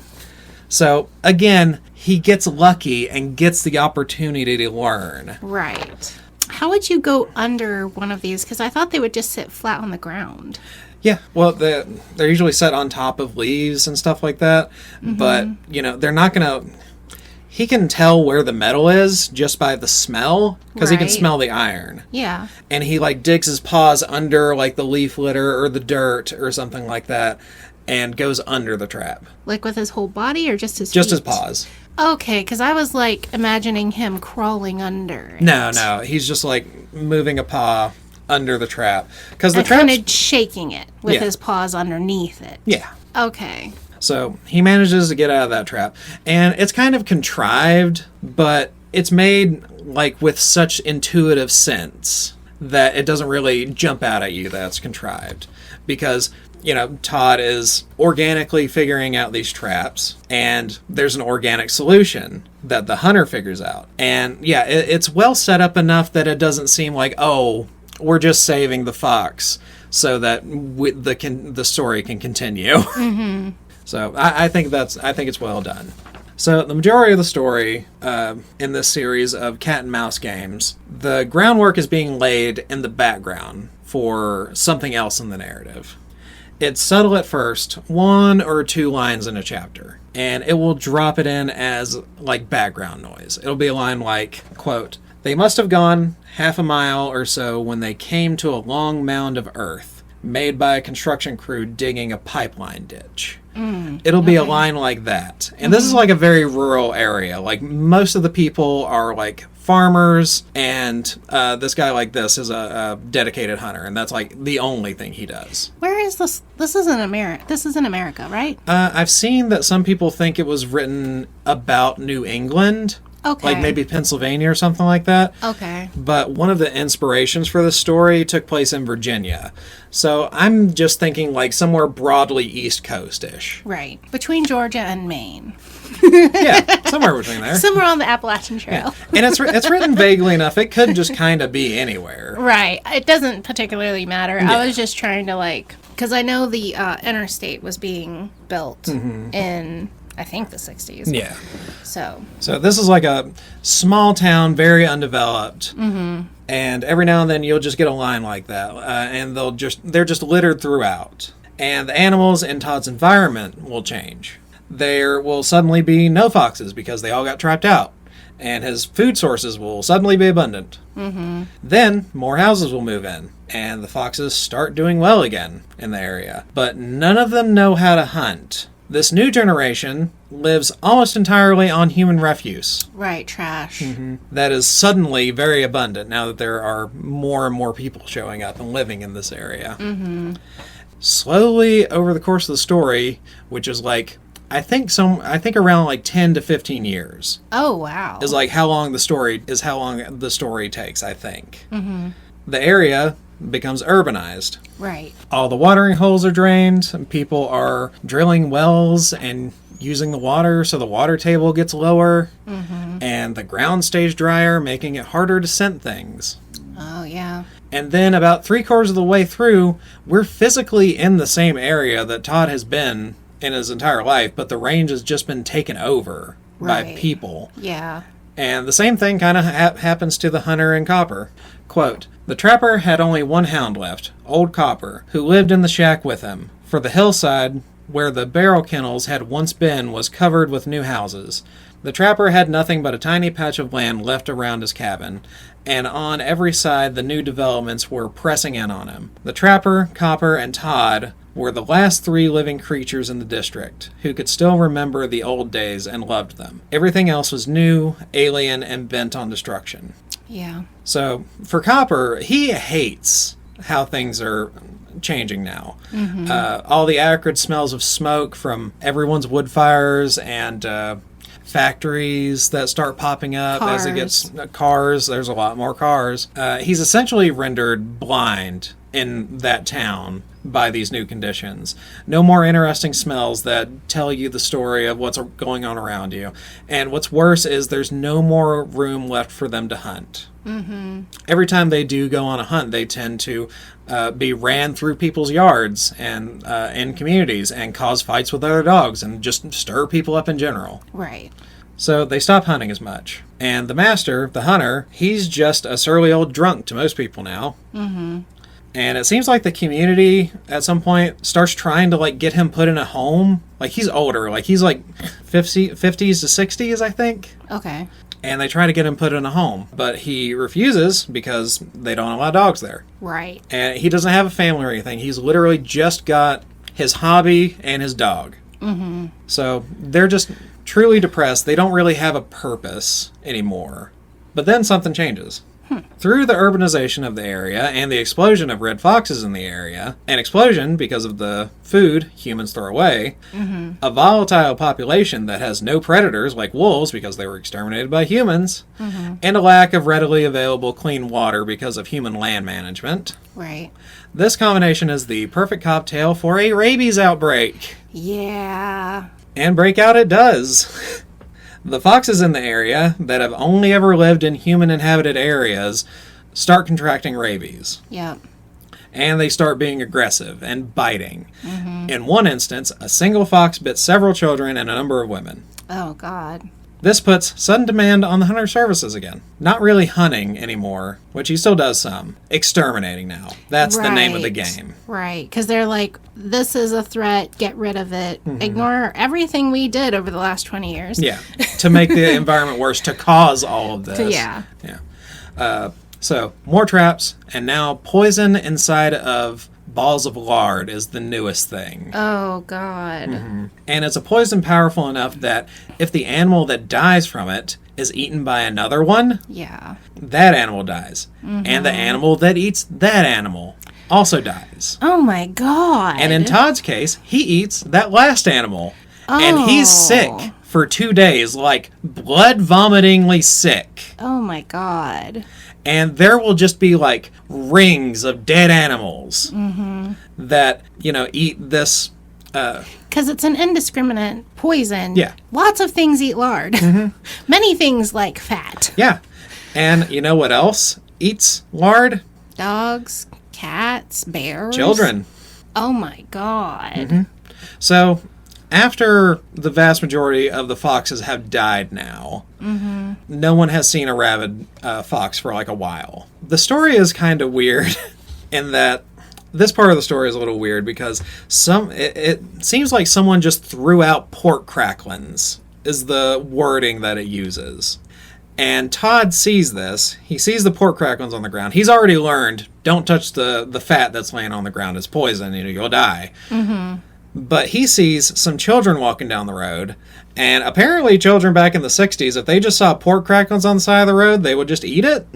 Speaker 2: So, again, he gets lucky and gets the opportunity to learn.
Speaker 1: Right. How would you go under one of these? Because I thought they would just sit flat on the ground.
Speaker 2: Yeah, well, they're usually set on top of leaves and stuff like that. But, you know, they're not going to... he can tell where the metal is just by the smell, because he can
Speaker 1: Right.
Speaker 2: smell the iron.
Speaker 1: Yeah.
Speaker 2: And he like digs his paws under like the leaf litter or the dirt or something like that and goes under the trap.
Speaker 1: Like with his whole body or just his
Speaker 2: Just
Speaker 1: feet?
Speaker 2: his paws.
Speaker 1: Okay, because I was like imagining him crawling under it.
Speaker 2: No, he's just like moving a paw under the trap, because the
Speaker 1: And
Speaker 2: trap.
Speaker 1: kind of shaking it with
Speaker 2: Yeah.
Speaker 1: his paws underneath it.
Speaker 2: Yeah.
Speaker 1: Okay.
Speaker 2: So he manages to get out of that trap, and it's kind of contrived, but it's made like with such intuitive sense that it doesn't really jump out at you that it's contrived, because Todd is organically figuring out these traps, and there's an organic solution that the hunter figures out. And yeah, it's well set up enough that it doesn't seem like, oh, we're just saving the fox so that the story can continue. Mm-hmm. So I think it's well done. So the majority of the story in this series of cat and mouse games, the groundwork is being laid in the background for something else in the narrative. It's subtle at first, 1 or 2 lines in a chapter, and it will drop it in as like background noise. It'll be a line like, quote, "They must have gone half a mile or so when they came to a long mound of earth made by a construction crew digging a pipeline ditch." It'll be a line like that. And this is like a very rural area. Like most of the people are like farmers, and this guy like this is a dedicated hunter, and that's like the only thing he does.
Speaker 1: Where is this? This is in America. This is in America, right?
Speaker 2: I've seen that some people think it was written about New England.
Speaker 1: Okay.
Speaker 2: Like maybe Pennsylvania or something like that.
Speaker 1: Okay.
Speaker 2: But one of the inspirations for this story took place in Virginia. So I'm just thinking like somewhere broadly East Coast-ish.
Speaker 1: Right. Between Georgia and Maine.
Speaker 2: Yeah, somewhere between there.
Speaker 1: Somewhere on the Appalachian Trail.
Speaker 2: And it's written vaguely enough. It could just kind of be anywhere.
Speaker 1: Right. It doesn't particularly matter.
Speaker 2: Yeah.
Speaker 1: I was just trying to because I know the interstate was being built in, I think, the 60s.
Speaker 2: Yeah.
Speaker 1: So
Speaker 2: this is like a small town, very undeveloped. Mm-hmm. And every now and then you'll just get a line like that. And they're just littered throughout. And the animals in Todd's environment will change. There will suddenly be no foxes because they all got trapped out. And his food sources will suddenly be abundant. Mm-hmm. Then more houses will move in. And the foxes start doing well again in the area. But none of them know how to hunt. This new generation lives almost entirely on human refuse.
Speaker 1: Right, trash.
Speaker 2: Mm-hmm. That is suddenly very abundant now that there are more and more people showing up and living in this area. Mm-hmm. Slowly over the course of the story, which is like, I think around like 10 to 15 years.
Speaker 1: Oh, wow.
Speaker 2: Is like how long the story takes, I think. Mm-hmm. The area becomes urbanized.
Speaker 1: Right.
Speaker 2: All the watering holes are drained, and people are drilling wells and using the water, so the water table gets lower, and the ground stays drier, making it harder to scent things.
Speaker 1: Oh, yeah.
Speaker 2: And then about 3/4 of the way through, we're physically in the same area that Todd has been in his entire life, but the range has just been taken over by
Speaker 1: Right.
Speaker 2: people.
Speaker 1: Yeah.
Speaker 2: And the same thing kind of happens to the hunter and Copper. Quote, "The trapper had only one hound left, old Copper, who lived in the shack with him, for the hillside where the barrel kennels had once been was covered with new houses. The trapper had nothing but a tiny patch of land left around his cabin, and on every side the new developments were pressing in on him. The trapper, Copper, and Todd were the last 3 living creatures in the district who could still remember the old days and loved them. Everything else was new, alien, and bent on destruction."
Speaker 1: Yeah.
Speaker 2: So for Copper, he hates how things are changing now. All the acrid smells of smoke from everyone's wood fires and factories that start popping up as it gets cars. There's a lot more cars. He's essentially rendered blind in that town by these new conditions. No more interesting smells that tell you the story of what's going on around you. And what's worse is there's no more room left for them to hunt. Mm-hmm. Every time they do go on a hunt, they tend to be ran through people's yards and in communities and cause fights with other dogs and just stir people up in general.
Speaker 1: Right.
Speaker 2: So they stop hunting as much. And the master, the hunter, he's just a surly old drunk to most people now. Mm-hmm. And it seems like the community at some point starts trying to like get him put in a home. Like he's older, like he's like 50s to 60s, I think.
Speaker 1: Okay.
Speaker 2: And they try to get him put in a home, but he refuses because they don't allow dogs there.
Speaker 1: Right.
Speaker 2: And he doesn't have a family or anything. He's literally just got his hobby and his dog. Mm-hmm. So they're just truly depressed. They don't really have a purpose anymore. But then something changes. Through the urbanization of the area and the explosion of red foxes in the area, an explosion because of the food humans throw away, a volatile population that has no predators like wolves because they were exterminated by humans, and a lack of readily available clean water because of human land management.
Speaker 1: Right.
Speaker 2: This combination is the perfect cocktail for a rabies outbreak.
Speaker 1: Yeah.
Speaker 2: And break out it does. The foxes in the area that have only ever lived in human-inhabited areas start contracting rabies.
Speaker 1: Yep.
Speaker 2: And they start being aggressive and biting. In one instance, a single fox bit several children and a number of women.
Speaker 1: Oh, God.
Speaker 2: This puts sudden demand on the hunter services again. Not really hunting anymore, which he still does some. Exterminating now. That's the name of the game.
Speaker 1: Right, because they're like, this is a threat, get rid of it. Ignore everything we did over the last 20 years.
Speaker 2: Yeah, to make the environment worse, to cause all of this.
Speaker 1: Yeah.
Speaker 2: So, more traps, and now poison inside of balls of lard is the newest thing.
Speaker 1: Oh, God.
Speaker 2: And it's a poison powerful enough that if the animal that dies from it is eaten by another one,
Speaker 1: Yeah.
Speaker 2: that animal dies. And the animal that eats that animal also dies.
Speaker 1: Oh, my God.
Speaker 2: And in Todd's case, he eats that last animal. And he's sick for 2 days, like blood vomitingly sick.
Speaker 1: Oh, my God.
Speaker 2: And there will just be like rings of dead animals that, eat this.
Speaker 1: Because it's an indiscriminate poison.
Speaker 2: Yeah.
Speaker 1: Lots of things eat lard. Many things like fat.
Speaker 2: Yeah. And you know what else eats lard?
Speaker 1: Dogs, cats, bears.
Speaker 2: Children.
Speaker 1: Oh, my God.
Speaker 2: So, after the vast majority of the foxes have died now, no one has seen a rabid fox for like a while. The story is kind of weird in that this part of the story is a little weird because it seems like someone just threw out pork cracklings is the wording that it uses. And Todd sees this. He sees the pork cracklings on the ground. He's already learned, don't touch the fat that's laying on the ground. It's poison. You'll die. But he sees some children walking down the road, and apparently children back in the 60s, if they just saw pork cracklings on the side of the road, they would just eat it.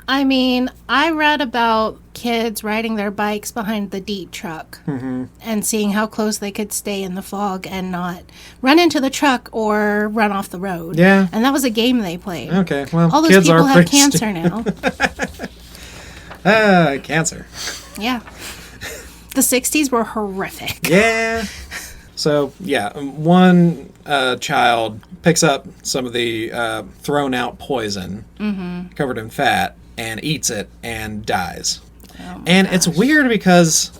Speaker 1: I mean, I read about kids riding their bikes behind the deep truck and seeing how close they could stay in the fog and not run into the truck or run off the road.
Speaker 2: Yeah.
Speaker 1: And that was a game they played.
Speaker 2: Okay, well,
Speaker 1: all those
Speaker 2: kids
Speaker 1: people
Speaker 2: are
Speaker 1: have
Speaker 2: pretty
Speaker 1: cancer now.
Speaker 2: Cancer.
Speaker 1: Yeah. The 60s were horrific.
Speaker 2: Yeah. So, yeah, one child picks up some of the thrown out poison covered in fat and eats it and dies.
Speaker 1: Oh
Speaker 2: and it's weird because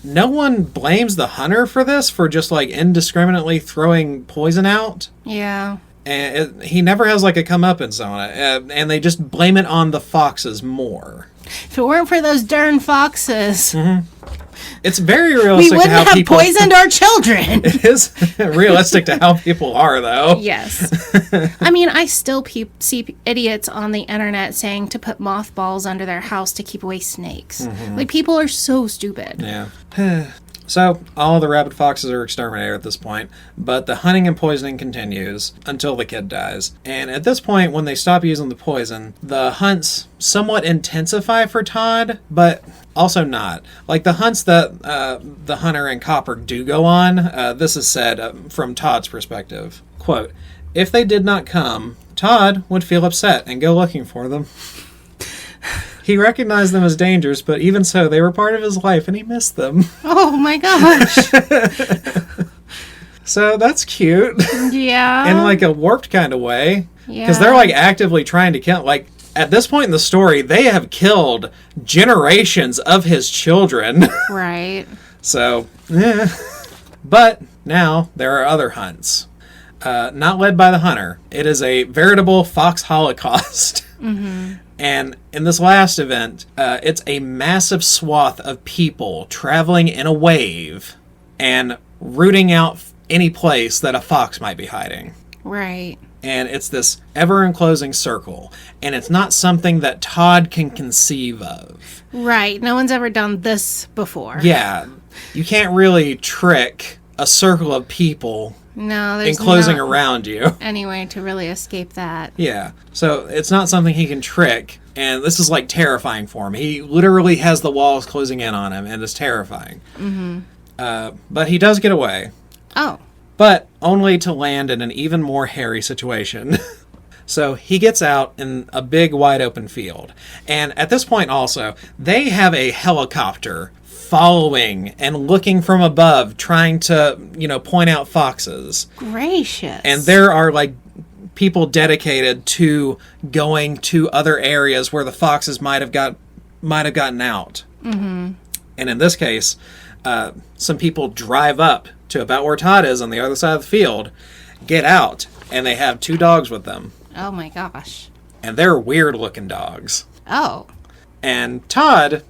Speaker 2: no one blames the hunter for this, for just like indiscriminately throwing poison out.
Speaker 1: Yeah.
Speaker 2: And he never has like a comeuppance on it. And they just blame it on the foxes more.
Speaker 1: If it weren't for those darn foxes,
Speaker 2: It's very realistic
Speaker 1: we
Speaker 2: to
Speaker 1: wouldn't
Speaker 2: how
Speaker 1: have
Speaker 2: people
Speaker 1: poisoned our children.
Speaker 2: It is realistic to how people are, though.
Speaker 1: Yes. I mean, I still see idiots on the internet saying to put mothballs under their house to keep away snakes. Like, people are so stupid.
Speaker 2: Yeah. So, all the rabid foxes are exterminated at this point, but the hunting and poisoning continues until the kid dies. And at this point, when they stop using the poison, the hunts somewhat intensify for Todd, but also not. Like the hunts that the hunter and Copper do go on, this is said from Todd's perspective. Quote, "If they did not come, Todd would feel upset and go looking for them. He recognized them as dangers, but even so, they were part of his life, and he missed them."
Speaker 1: Oh my gosh.
Speaker 2: So that's cute.
Speaker 1: Yeah.
Speaker 2: In like a warped kind of way.
Speaker 1: Yeah.
Speaker 2: Because they're like actively trying to kill, like, at this point in the story, they have killed generations of his children.
Speaker 1: Right.
Speaker 2: So, yeah. But now there are other hunts. Not led by the hunter. It is a veritable fox holocaust. And in this last event, it's a massive swath of people traveling in a wave and rooting out any place that a fox might be hiding.
Speaker 1: Right.
Speaker 2: And it's this ever-enclosing circle. And it's not something that Todd can conceive of.
Speaker 1: Right. No one's ever done this before.
Speaker 2: Yeah. You can't really trick a circle of people
Speaker 1: No, there's
Speaker 2: enclosing
Speaker 1: not
Speaker 2: around you.
Speaker 1: any way to really escape that.
Speaker 2: Yeah. So it's not something he can trick. And this is like terrifying for him. He literally has the walls closing in on him, and it's terrifying. But he does get away.
Speaker 1: Oh.
Speaker 2: But only to land in an even more hairy situation. So he gets out in a big wide open field. And at this point also, they have a helicopter following and looking from above, trying to, point out foxes.
Speaker 1: Gracious.
Speaker 2: And there are like people dedicated to going to other areas where the foxes might have gotten out. Mm-hmm. And in this case, some people drive up to about where Todd is on the other side of the field, get out, and they have 2 dogs with them.
Speaker 1: Oh my gosh.
Speaker 2: And they're weird looking dogs.
Speaker 1: Oh.
Speaker 2: And Todd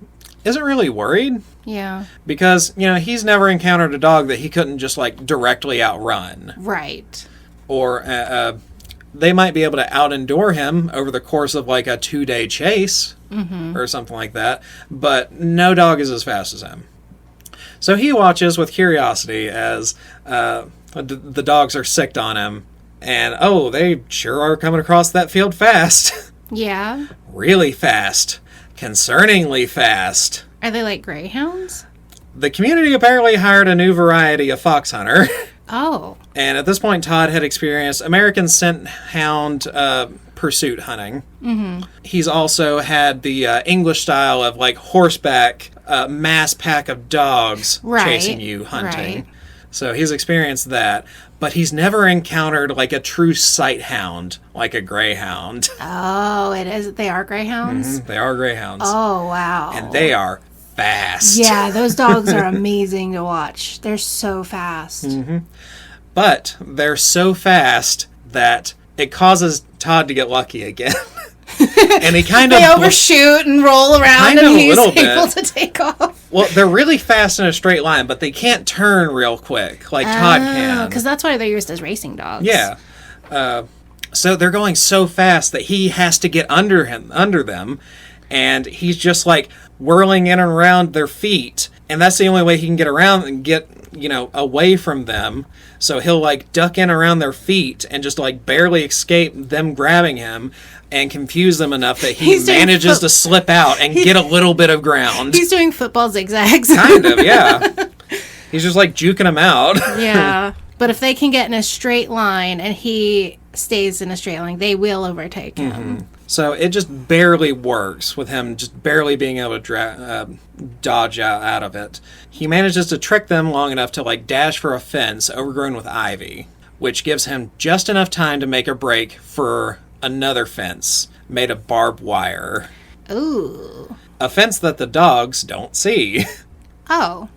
Speaker 2: isn't really worried.
Speaker 1: Yeah.
Speaker 2: Because, he's never encountered a dog that he couldn't just like directly outrun.
Speaker 1: Right.
Speaker 2: Or they might be able to out-endure him over the course of like a 2-day chase or something like that. But no dog is as fast as him. So he watches with curiosity as the dogs are sicked on him. And, they sure are coming across that field fast.
Speaker 1: Yeah.
Speaker 2: Really fast. Concerningly fast.
Speaker 1: Are they like greyhounds?
Speaker 2: The community apparently hired a new variety of fox hunter.
Speaker 1: Oh.
Speaker 2: And at this point, Todd had experienced American scent hound pursuit hunting. Mm-hmm. He's also had the English style of like horseback mass pack of dogs chasing you hunting.
Speaker 1: Right.
Speaker 2: So he's experienced that. But he's never encountered like a true sight hound, like a greyhound.
Speaker 1: Oh, it is. They are greyhounds?
Speaker 2: They are greyhounds.
Speaker 1: Oh, wow.
Speaker 2: And they are fast.
Speaker 1: Yeah, those dogs are amazing to watch. They're so fast.
Speaker 2: Mm-hmm. But they're so fast that it causes Todd to get lucky again. And he kind of...
Speaker 1: They overshoot and roll around and he's able to take off.
Speaker 2: Well, they're really fast in a straight line, but they can't turn real quick like Todd can.
Speaker 1: Because that's why they're used as racing dogs.
Speaker 2: Yeah. So they're going so fast that he has to get under them, and he's just like whirling in and around their feet, and that's the only way he can get around and get away from them. So he'll like duck in around their feet and just like barely escape them grabbing him and confuse them enough that he manages to slip out and get a little bit of ground.
Speaker 1: He's doing football zigzags.
Speaker 2: Kind of, yeah. He's just like juking them out.
Speaker 1: Yeah. But if they can get in a straight line and he stays in a straight line, they will overtake him.
Speaker 2: Mm-hmm. So it just barely works with him just barely being able to dodge out of it. He manages to trick them long enough to like dash for a fence overgrown with ivy, which gives him just enough time to make a break for another fence made of barbed wire.
Speaker 1: Ooh.
Speaker 2: A fence that the dogs don't see.
Speaker 1: Oh.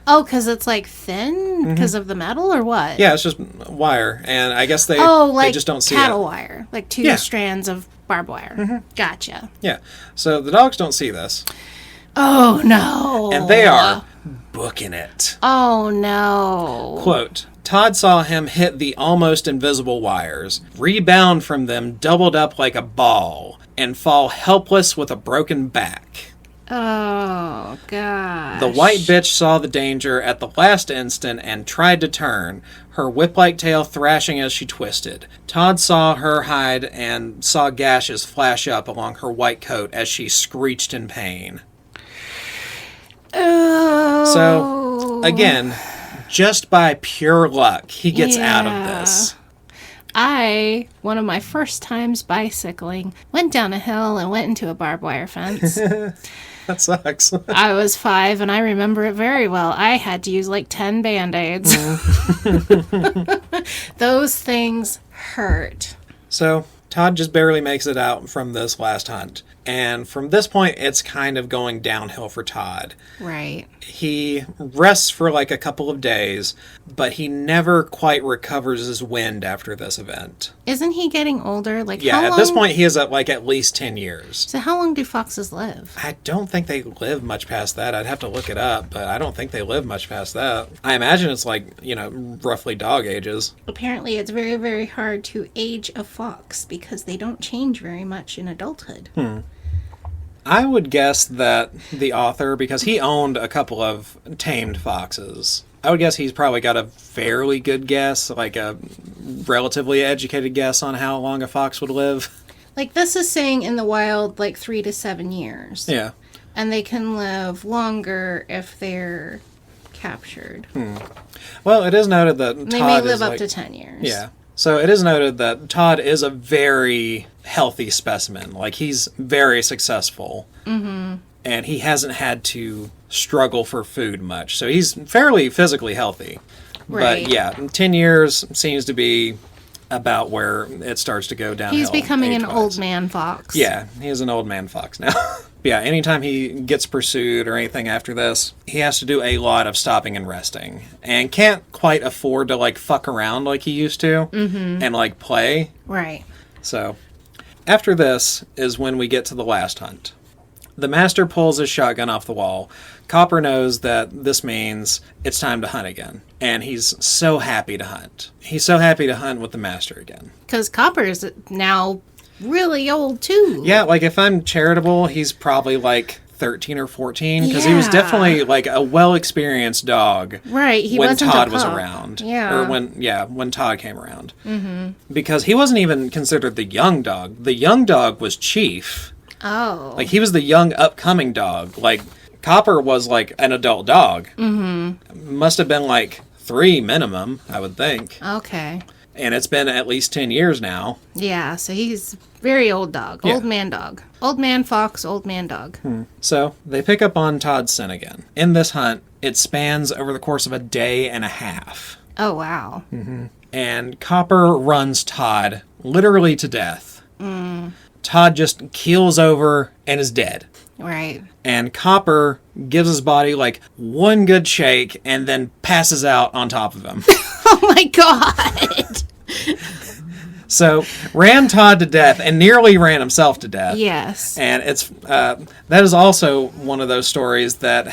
Speaker 1: Oh, because it's like thin because of the metal or what?
Speaker 2: Yeah, it's just wire. And I guess they just don't see
Speaker 1: cattle
Speaker 2: it.
Speaker 1: wire. Like 2 strands of barbed wire. Mm-hmm. Gotcha.
Speaker 2: Yeah. So the dogs don't see this.
Speaker 1: Oh, no.
Speaker 2: And they are booking it.
Speaker 1: Oh, no.
Speaker 2: Quote, Todd saw him hit the almost invisible wires, rebound from them doubled up like a ball, and fall helpless with a broken back.
Speaker 1: Oh, gosh.
Speaker 2: The white bitch saw the danger at the last instant and tried to turn, her whip-like tail thrashing as she twisted. Todd saw her hide and saw gashes flash up along her white coat as she screeched in pain.
Speaker 1: Oh.
Speaker 2: So, again, just by pure luck, he gets out of this.
Speaker 1: One of my first times bicycling, went down a hill and went into a barbed wire fence.
Speaker 2: That sucks.
Speaker 1: I was 5 and I remember it very well. I had to use like 10 Band-Aids. Those things hurt.
Speaker 2: So, Todd just barely makes it out from this last hunt. And from this point, it's kind of going downhill for Todd.
Speaker 1: Right.
Speaker 2: He rests for like a couple of days, but he never quite recovers his wind after this event.
Speaker 1: Isn't he getting older? Like,
Speaker 2: Yeah,
Speaker 1: how
Speaker 2: at
Speaker 1: long...
Speaker 2: this point, he is at like at least 10 years.
Speaker 1: So how long do foxes live?
Speaker 2: I don't think they live much past that. I'd have to look it up, but I don't think they live much past that. I imagine it's like, roughly dog ages.
Speaker 1: Apparently, it's very, very hard to age a fox because they don't change very much in adulthood.
Speaker 2: I would guess that the author, because he owned a couple of tamed foxes, I would guess he's probably got a fairly good guess, like a relatively educated guess on how long a fox would live.
Speaker 1: Like, this is saying in the wild, like, 3 to 7 years.
Speaker 2: Yeah.
Speaker 1: And they can live longer if they're captured.
Speaker 2: Well, it is noted that
Speaker 1: They
Speaker 2: Todd
Speaker 1: may live
Speaker 2: is
Speaker 1: up to 10 years.
Speaker 2: Yeah. So it is noted that Todd is a very healthy specimen. Like, he's very successful. Mm-hmm. And he hasn't had to struggle for food much. So he's fairly physically healthy.
Speaker 1: Right.
Speaker 2: But yeah, 10 years seems to be about where it starts to go downhill.
Speaker 1: He's becoming an
Speaker 2: age-wise.
Speaker 1: old man fox.
Speaker 2: Yeah, he is an old man fox now. Yeah, anytime he gets pursued or anything after this, he has to do a lot of stopping and resting. And can't quite afford to, like, fuck around like he used to. And, like, play.
Speaker 1: Right.
Speaker 2: So, after this is when we get to the last hunt. The master pulls his shotgun off the wall. Copper knows that this means it's time to hunt again. And he's so happy to hunt. He's so happy to hunt with the master again.
Speaker 1: Because Copper's now really old, too.
Speaker 2: Yeah, like, if I'm charitable, he's probably, like, 13 or 14. Because he was
Speaker 1: Yeah.
Speaker 2: definitely, like, a well-experienced dog.
Speaker 1: Right, he
Speaker 2: when
Speaker 1: wasn't
Speaker 2: Todd
Speaker 1: a
Speaker 2: was
Speaker 1: pup.
Speaker 2: around.
Speaker 1: Yeah.
Speaker 2: Or when Todd came around. Mm-hmm. Because he wasn't even considered the young dog. The young dog was Chief.
Speaker 1: Oh.
Speaker 2: Like, he was the young, upcoming dog. Like, Copper was, like, an adult dog. Mm-hmm. Must have been, like, 3 minimum, I would think.
Speaker 1: Okay.
Speaker 2: And it's been at least 10 years now.
Speaker 1: Yeah, so he's very old dog.
Speaker 2: Yeah.
Speaker 1: Old man dog. Old man fox, old man dog.
Speaker 2: So, they pick up on Todd's scent again. In this hunt, it spans over the course of a day and a half.
Speaker 1: Oh, wow.
Speaker 2: And Copper runs Todd literally to death. Todd just keels over and is dead.
Speaker 1: Right.
Speaker 2: And Copper gives his body like one good shake and then passes out on top of him.
Speaker 1: Oh my god!
Speaker 2: So, ran Todd to death and nearly ran himself to death.
Speaker 1: Yes.
Speaker 2: And it's that is also one of those stories that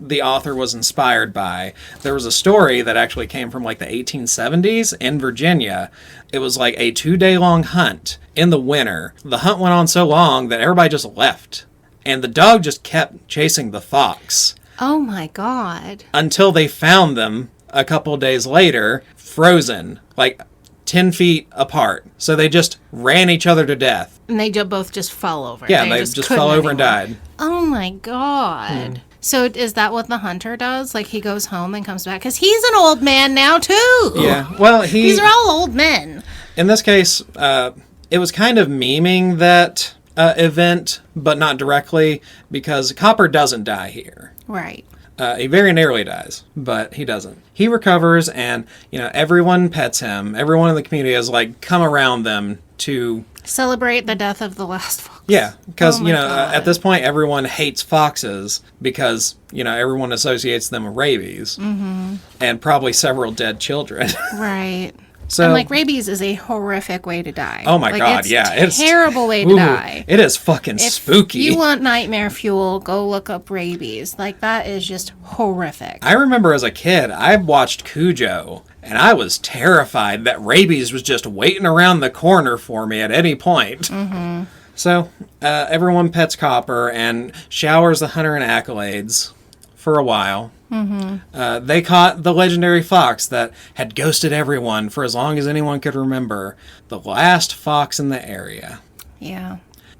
Speaker 2: the author was inspired by. There was a story that actually came from like the 1870s in Virginia. It was like a 2-day-long hunt in the winter. The hunt went on so long that everybody just left. And the dog just kept chasing the fox
Speaker 1: Oh my god.
Speaker 2: until they found them a couple days later, frozen, like 10 feet apart. So they just ran each other to death.
Speaker 1: And they both just fell over.
Speaker 2: Yeah, they just
Speaker 1: couldn't
Speaker 2: fell over and
Speaker 1: anymore.
Speaker 2: died.
Speaker 1: Oh my god. So is that what the hunter does? Like he goes home and comes back? Because he's an old man now too.
Speaker 2: Yeah, well,
Speaker 1: These are all old men.
Speaker 2: in this case, it was kind of memeing that event, but not directly, because Copper doesn't die here.
Speaker 1: Right.
Speaker 2: He very nearly dies, but he doesn't. He recovers, and everyone pets him. Everyone in the community has like come around them to
Speaker 1: Celebrate the death of the last fox.
Speaker 2: yeah, because
Speaker 1: Oh my God.
Speaker 2: at this point everyone hates foxes because everyone associates them with rabies, and probably several dead children.
Speaker 1: Right.
Speaker 2: So
Speaker 1: And like rabies is a horrific way to die.
Speaker 2: oh my
Speaker 1: Like,
Speaker 2: God,
Speaker 1: it's
Speaker 2: yeah,
Speaker 1: a terrible way to die.
Speaker 2: It is fucking
Speaker 1: If
Speaker 2: spooky.
Speaker 1: you want nightmare fuel, go look up rabies. Like that is just horrific.
Speaker 2: I remember as a kid, I watched Cujo, and I was terrified that rabies was just waiting around the corner for me at any point. Mm-hmm. So, everyone pets Copper and showers the hunter in accolades for a while. Mm-hmm. They caught the legendary fox that had ghosted everyone for as long as anyone could remember. The last fox in the area.
Speaker 1: Yeah.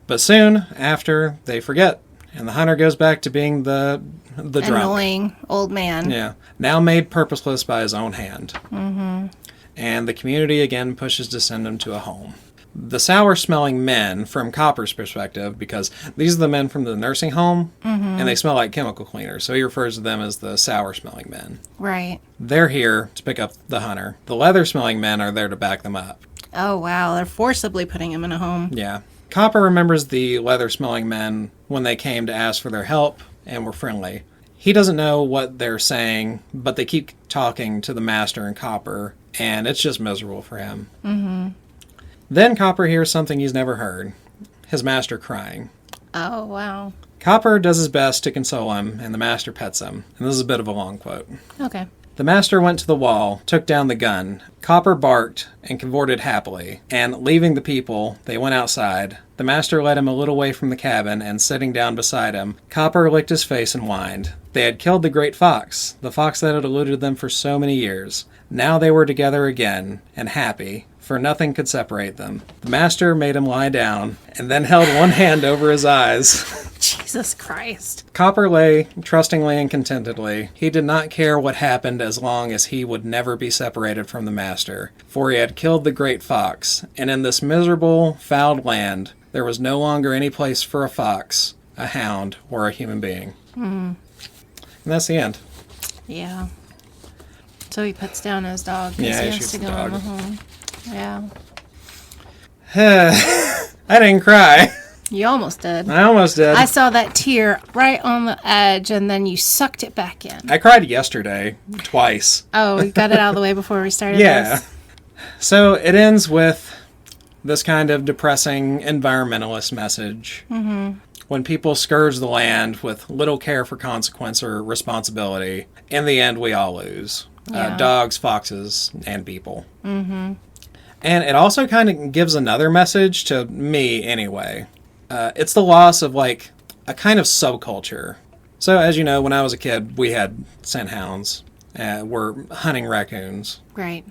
Speaker 2: But soon after, they forget, and the hunter goes back to being the drunk.
Speaker 1: Annoying old man.
Speaker 2: Yeah. Now made purposeless by his own hand. Mm-hmm. And the community again pushes to send him to a home. The sour-smelling men, from Copper's perspective, because these are the men from the nursing home, and they smell like chemical cleaners, so he refers to them as the sour-smelling men.
Speaker 1: Right.
Speaker 2: They're here to pick up the hunter. The leather-smelling men are there to back them up.
Speaker 1: Oh wow, they're forcibly putting him in a home.
Speaker 2: Yeah. Copper remembers the leather-smelling men when they came to ask for their help and were friendly. He doesn't know what they're saying, but they keep talking to the master and Copper, and it's just miserable for him. Mm-hmm. Then Copper hears something he's never heard. His master crying.
Speaker 1: Oh, wow.
Speaker 2: Copper does his best to console him, and the master pets him. And this is a bit of a long quote.
Speaker 1: Okay.
Speaker 2: The master went to the wall, took down the gun. Copper barked and cavorted happily, and leaving the people, they went outside. The master led him a little way from the cabin, and sitting down beside him, Copper licked his face and whined. They had killed the great fox, the fox that had eluded them for so many years. Now they were together again, and happy, for nothing could separate them. The master made him lie down, and then held one hand over his eyes.
Speaker 1: Jesus Christ.
Speaker 2: Copper lay trustingly and contentedly. He did not care what happened as long as he would never be separated from the master, for he had killed the great fox, and in this miserable, fouled land, there was no longer any place for a fox, a hound, or a human being. And that's the end.
Speaker 1: Yeah. So he puts down his dog.
Speaker 2: Yeah, he
Speaker 1: has
Speaker 2: shoots
Speaker 1: to
Speaker 2: the
Speaker 1: go
Speaker 2: dog.
Speaker 1: on the home. Yeah.
Speaker 2: I didn't cry.
Speaker 1: You almost did.
Speaker 2: I almost did.
Speaker 1: I saw that tear right on the edge, and then you sucked it back in.
Speaker 2: I cried yesterday, twice.
Speaker 1: Oh, we got it out of the way before we started
Speaker 2: Yeah.
Speaker 1: this?
Speaker 2: So it ends with this kind of depressing environmentalist message. Mm-hmm. When people scourge the land with little care for consequence or responsibility, in the end we all lose.
Speaker 1: Yeah.
Speaker 2: Dogs, foxes, and people. Mm-hmm. And it also kind of gives another message to me anyway. It's the loss of like a kind of subculture. So as you know, when I was a kid, we had scent hounds. We're hunting raccoons.
Speaker 1: Right.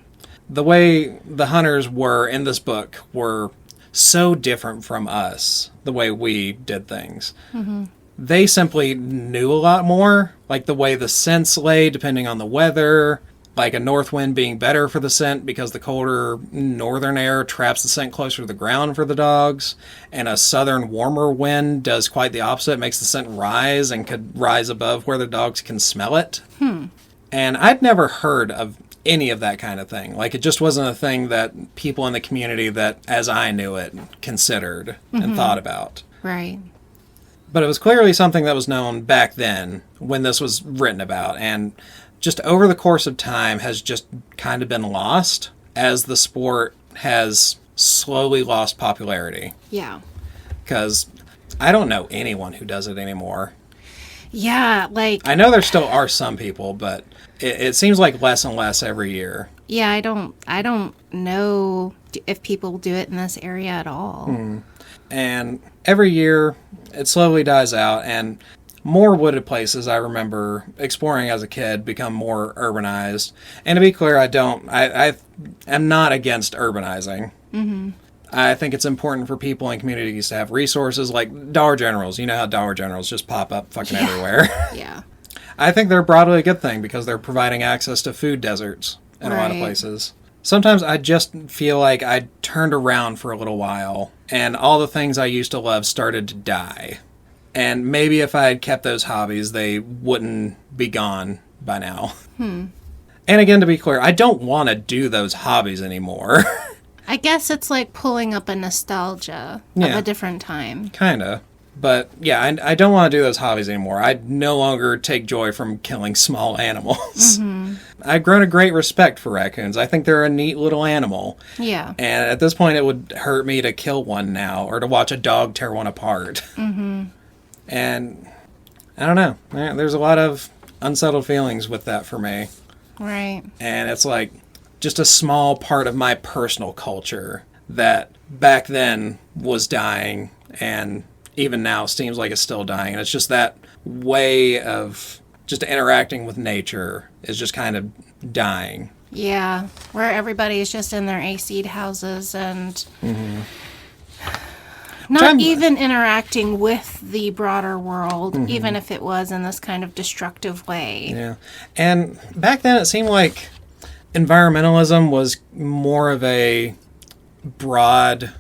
Speaker 2: The way the hunters were in this book were so different from us, the way we did things. Mm-hmm. They simply knew a lot more, like the way the scents lay depending on the weather, like a north wind being better for the scent because the colder northern air traps the scent closer to the ground for the dogs, and a southern warmer wind does quite the opposite, makes the scent rise and could rise above where the dogs can smell it. And I'd never heard of any of that kind of thing. Like, it just wasn't a thing that people in the community that, as I knew it, considered and thought about.
Speaker 1: Right.
Speaker 2: But it was clearly something that was known back then when this was written about, and just over the course of time has just kind of been lost as the sport has slowly lost popularity.
Speaker 1: Yeah.
Speaker 2: Because I don't know anyone who does it anymore.
Speaker 1: Yeah, like...
Speaker 2: I know there still are some people, but it seems like less and less every year.
Speaker 1: Yeah, I don't know if people do it in this area at all.
Speaker 2: And every year it slowly dies out, and more wooded places I remember exploring as a kid become more urbanized. And to be clear, I am not against urbanizing. Mm-hmm. I think it's important for people in communities to have resources like Dollar Generals. You know how Dollar Generals just pop up fucking everywhere.
Speaker 1: Yeah.
Speaker 2: I think they're broadly a good thing because they're providing access to food deserts in a lot of places. Sometimes I just feel like I turned around for a little while and all the things I used to love started to die. And maybe if I had kept those hobbies, they wouldn't be gone by now. And again, to be clear, I don't want to do those hobbies anymore.
Speaker 1: I guess it's like pulling up a nostalgia of a different time.
Speaker 2: Kinda. But yeah, I don't want to do those hobbies anymore. I no longer take joy from killing small animals. I've grown a great respect for raccoons. I think they're a neat little animal.
Speaker 1: Yeah.
Speaker 2: And at this point, it would hurt me to kill one now or to watch a dog tear one apart. And I don't know. There's a lot of unsettled feelings with that for me.
Speaker 1: Right.
Speaker 2: And it's like just a small part of my personal culture that back then was dying and even now seems like it's still dying. And it's just that way of just interacting with nature is just kind of dying.
Speaker 1: Yeah, where everybody is just in their AC'd houses and not even interacting with the broader world, even if it was in this kind of destructive way.
Speaker 2: Yeah. And back then it seemed like environmentalism was more of a broad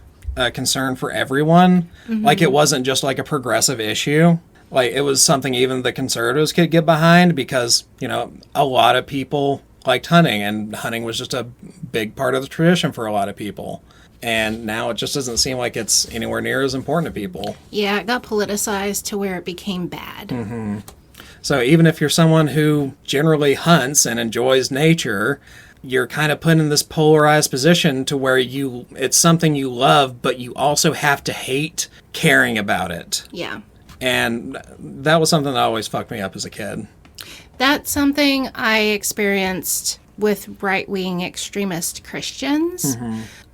Speaker 2: concern for everyone. Like, it wasn't just like a progressive issue. Like, it was something even the conservatives could get behind because, you know, a lot of people liked hunting, and hunting was just a big part of the tradition for a lot of people. And now it just doesn't seem like it's anywhere near as important to people.
Speaker 1: Yeah, it got politicized to where it became bad.
Speaker 2: So even if you're someone who generally hunts and enjoys nature, you're kind of put in this polarized position to where it's something you love, but you also have to hate caring about it.
Speaker 1: Yeah.
Speaker 2: And that was something that always fucked me up as a kid.
Speaker 1: That's something I experienced with right-wing extremist Christians.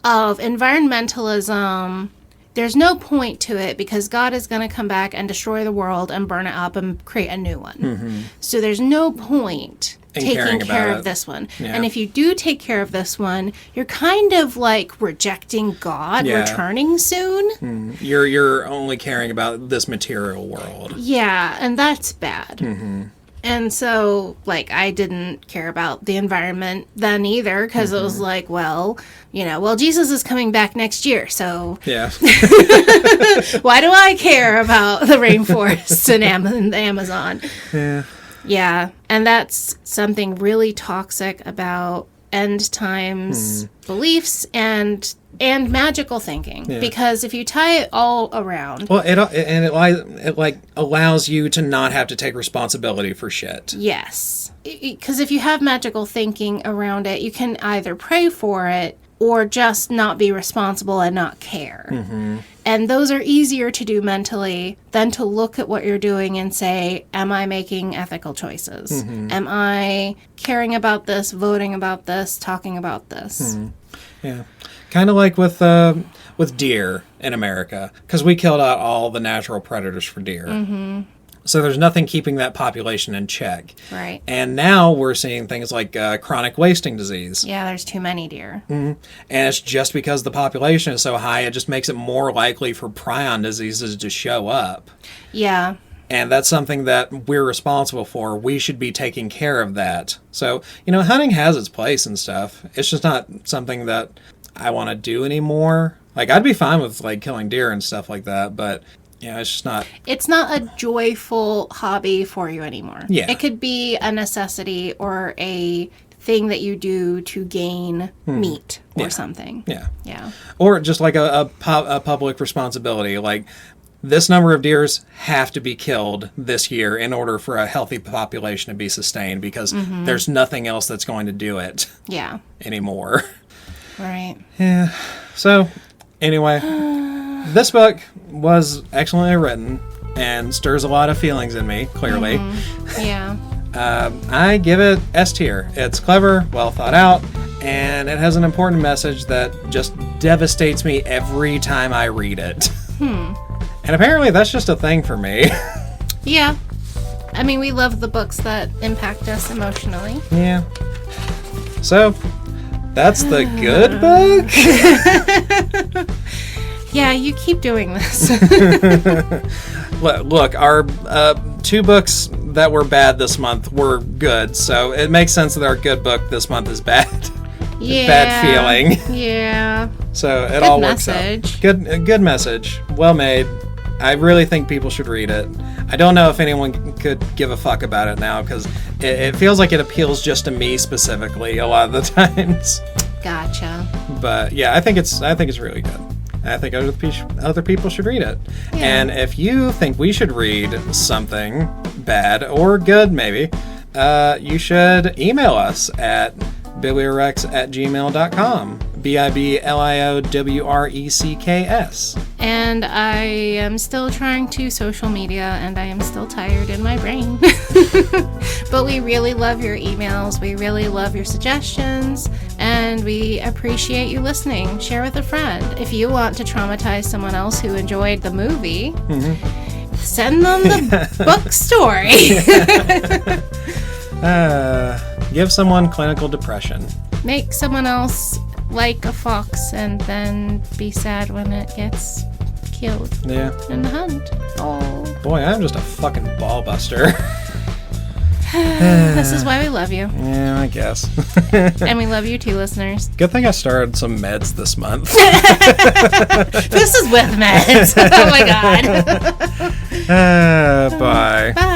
Speaker 1: Of environmentalism, there's no point to it because God is going to come back and destroy the world and burn it up and create a new one. So there's no point taking care of this one.
Speaker 2: Yeah.
Speaker 1: And if you do take care of this one, you're kind of like rejecting God returning soon.
Speaker 2: You're only caring about this material world.
Speaker 1: Yeah, and that's bad. And so, like, I didn't care about the environment then either because it was like, well, Jesus is coming back next year, so
Speaker 2: Yeah.
Speaker 1: why do I care about the rainforests and the Amazon?
Speaker 2: Yeah.
Speaker 1: Yeah, and that's something really toxic about end times beliefs and magical thinking.
Speaker 2: Yeah.
Speaker 1: Because if you tie it all around,
Speaker 2: Well, it allows you to not have to take responsibility for shit.
Speaker 1: yes, because if you have magical thinking around it, you can either pray for it or just not be responsible and not care. And those are easier to do mentally than to look at what you're doing and say, am I making ethical choices? Am I caring about this, voting about this, talking about this?
Speaker 2: Yeah. Kind of like with deer in America, because we killed out all the natural predators for deer. So there's nothing keeping that population in check.
Speaker 1: Right.
Speaker 2: And now we're seeing things like chronic wasting disease.
Speaker 1: Yeah, there's too many deer.
Speaker 2: And it's just because the population is so high, it just makes it more likely for prion diseases to show up.
Speaker 1: Yeah.
Speaker 2: And that's something that we're responsible for. We should be taking care of that. So, hunting has its place and stuff. It's just not something that I want to do anymore. Like, I'd be fine with, like, killing deer and stuff like that, but... it's just not...
Speaker 1: It's not a joyful hobby for you anymore.
Speaker 2: Yeah.
Speaker 1: It could be a necessity or a thing that you do to gain meat or something.
Speaker 2: Yeah.
Speaker 1: Yeah.
Speaker 2: Or just like a public responsibility. Like, this number of deers have to be killed this year in order for a healthy population to be sustained because there's nothing else that's going to do it
Speaker 1: Yeah.
Speaker 2: anymore.
Speaker 1: Right.
Speaker 2: Yeah. So, anyway... This book was excellently written and stirs a lot of feelings in me, clearly.
Speaker 1: Yeah.
Speaker 2: I give it S tier. It's clever, well thought out, and it has an important message that just devastates me every time I read it. And apparently that's just a thing for me.
Speaker 1: Yeah. I mean, we love the books that impact us emotionally.
Speaker 2: Yeah. So, that's the good book?
Speaker 1: Yeah, you keep doing this.
Speaker 2: Look, our 2 books that were bad this month were good, so it makes sense that our good book this month is bad.
Speaker 1: Yeah.
Speaker 2: Bad feeling.
Speaker 1: Yeah.
Speaker 2: So it
Speaker 1: Good
Speaker 2: all works
Speaker 1: message.
Speaker 2: out. Good message. Well made. I really think people should read it. I don't know if anyone could give a fuck about it now, because it feels like it appeals just to me specifically a lot of the times.
Speaker 1: Gotcha.
Speaker 2: But yeah, I think it's really good. I think other people should read it.
Speaker 1: Yeah.
Speaker 2: And if you think we should read something bad or good, maybe, you should email us at bibliowrecks@gmail.com. BIBLIOWRECKS.
Speaker 1: And I am still trying to social media, and I am still tired in my brain. But we really love your emails. We really love your suggestions. And we appreciate you listening. Share with a friend. If you want to traumatize someone else who enjoyed the movie, send them the book story.
Speaker 2: Give someone clinical depression.
Speaker 1: Make someone else like a fox and then be sad when it gets killed
Speaker 2: Yeah.
Speaker 1: in the hunt. Oh.
Speaker 2: Boy, I'm just a fucking ball buster.
Speaker 1: This is why we love you.
Speaker 2: Yeah, I guess.
Speaker 1: And we love you too, listeners.
Speaker 2: Good thing I started some meds this month.
Speaker 1: This is with meds. Oh my god.
Speaker 2: Bye.
Speaker 1: Bye.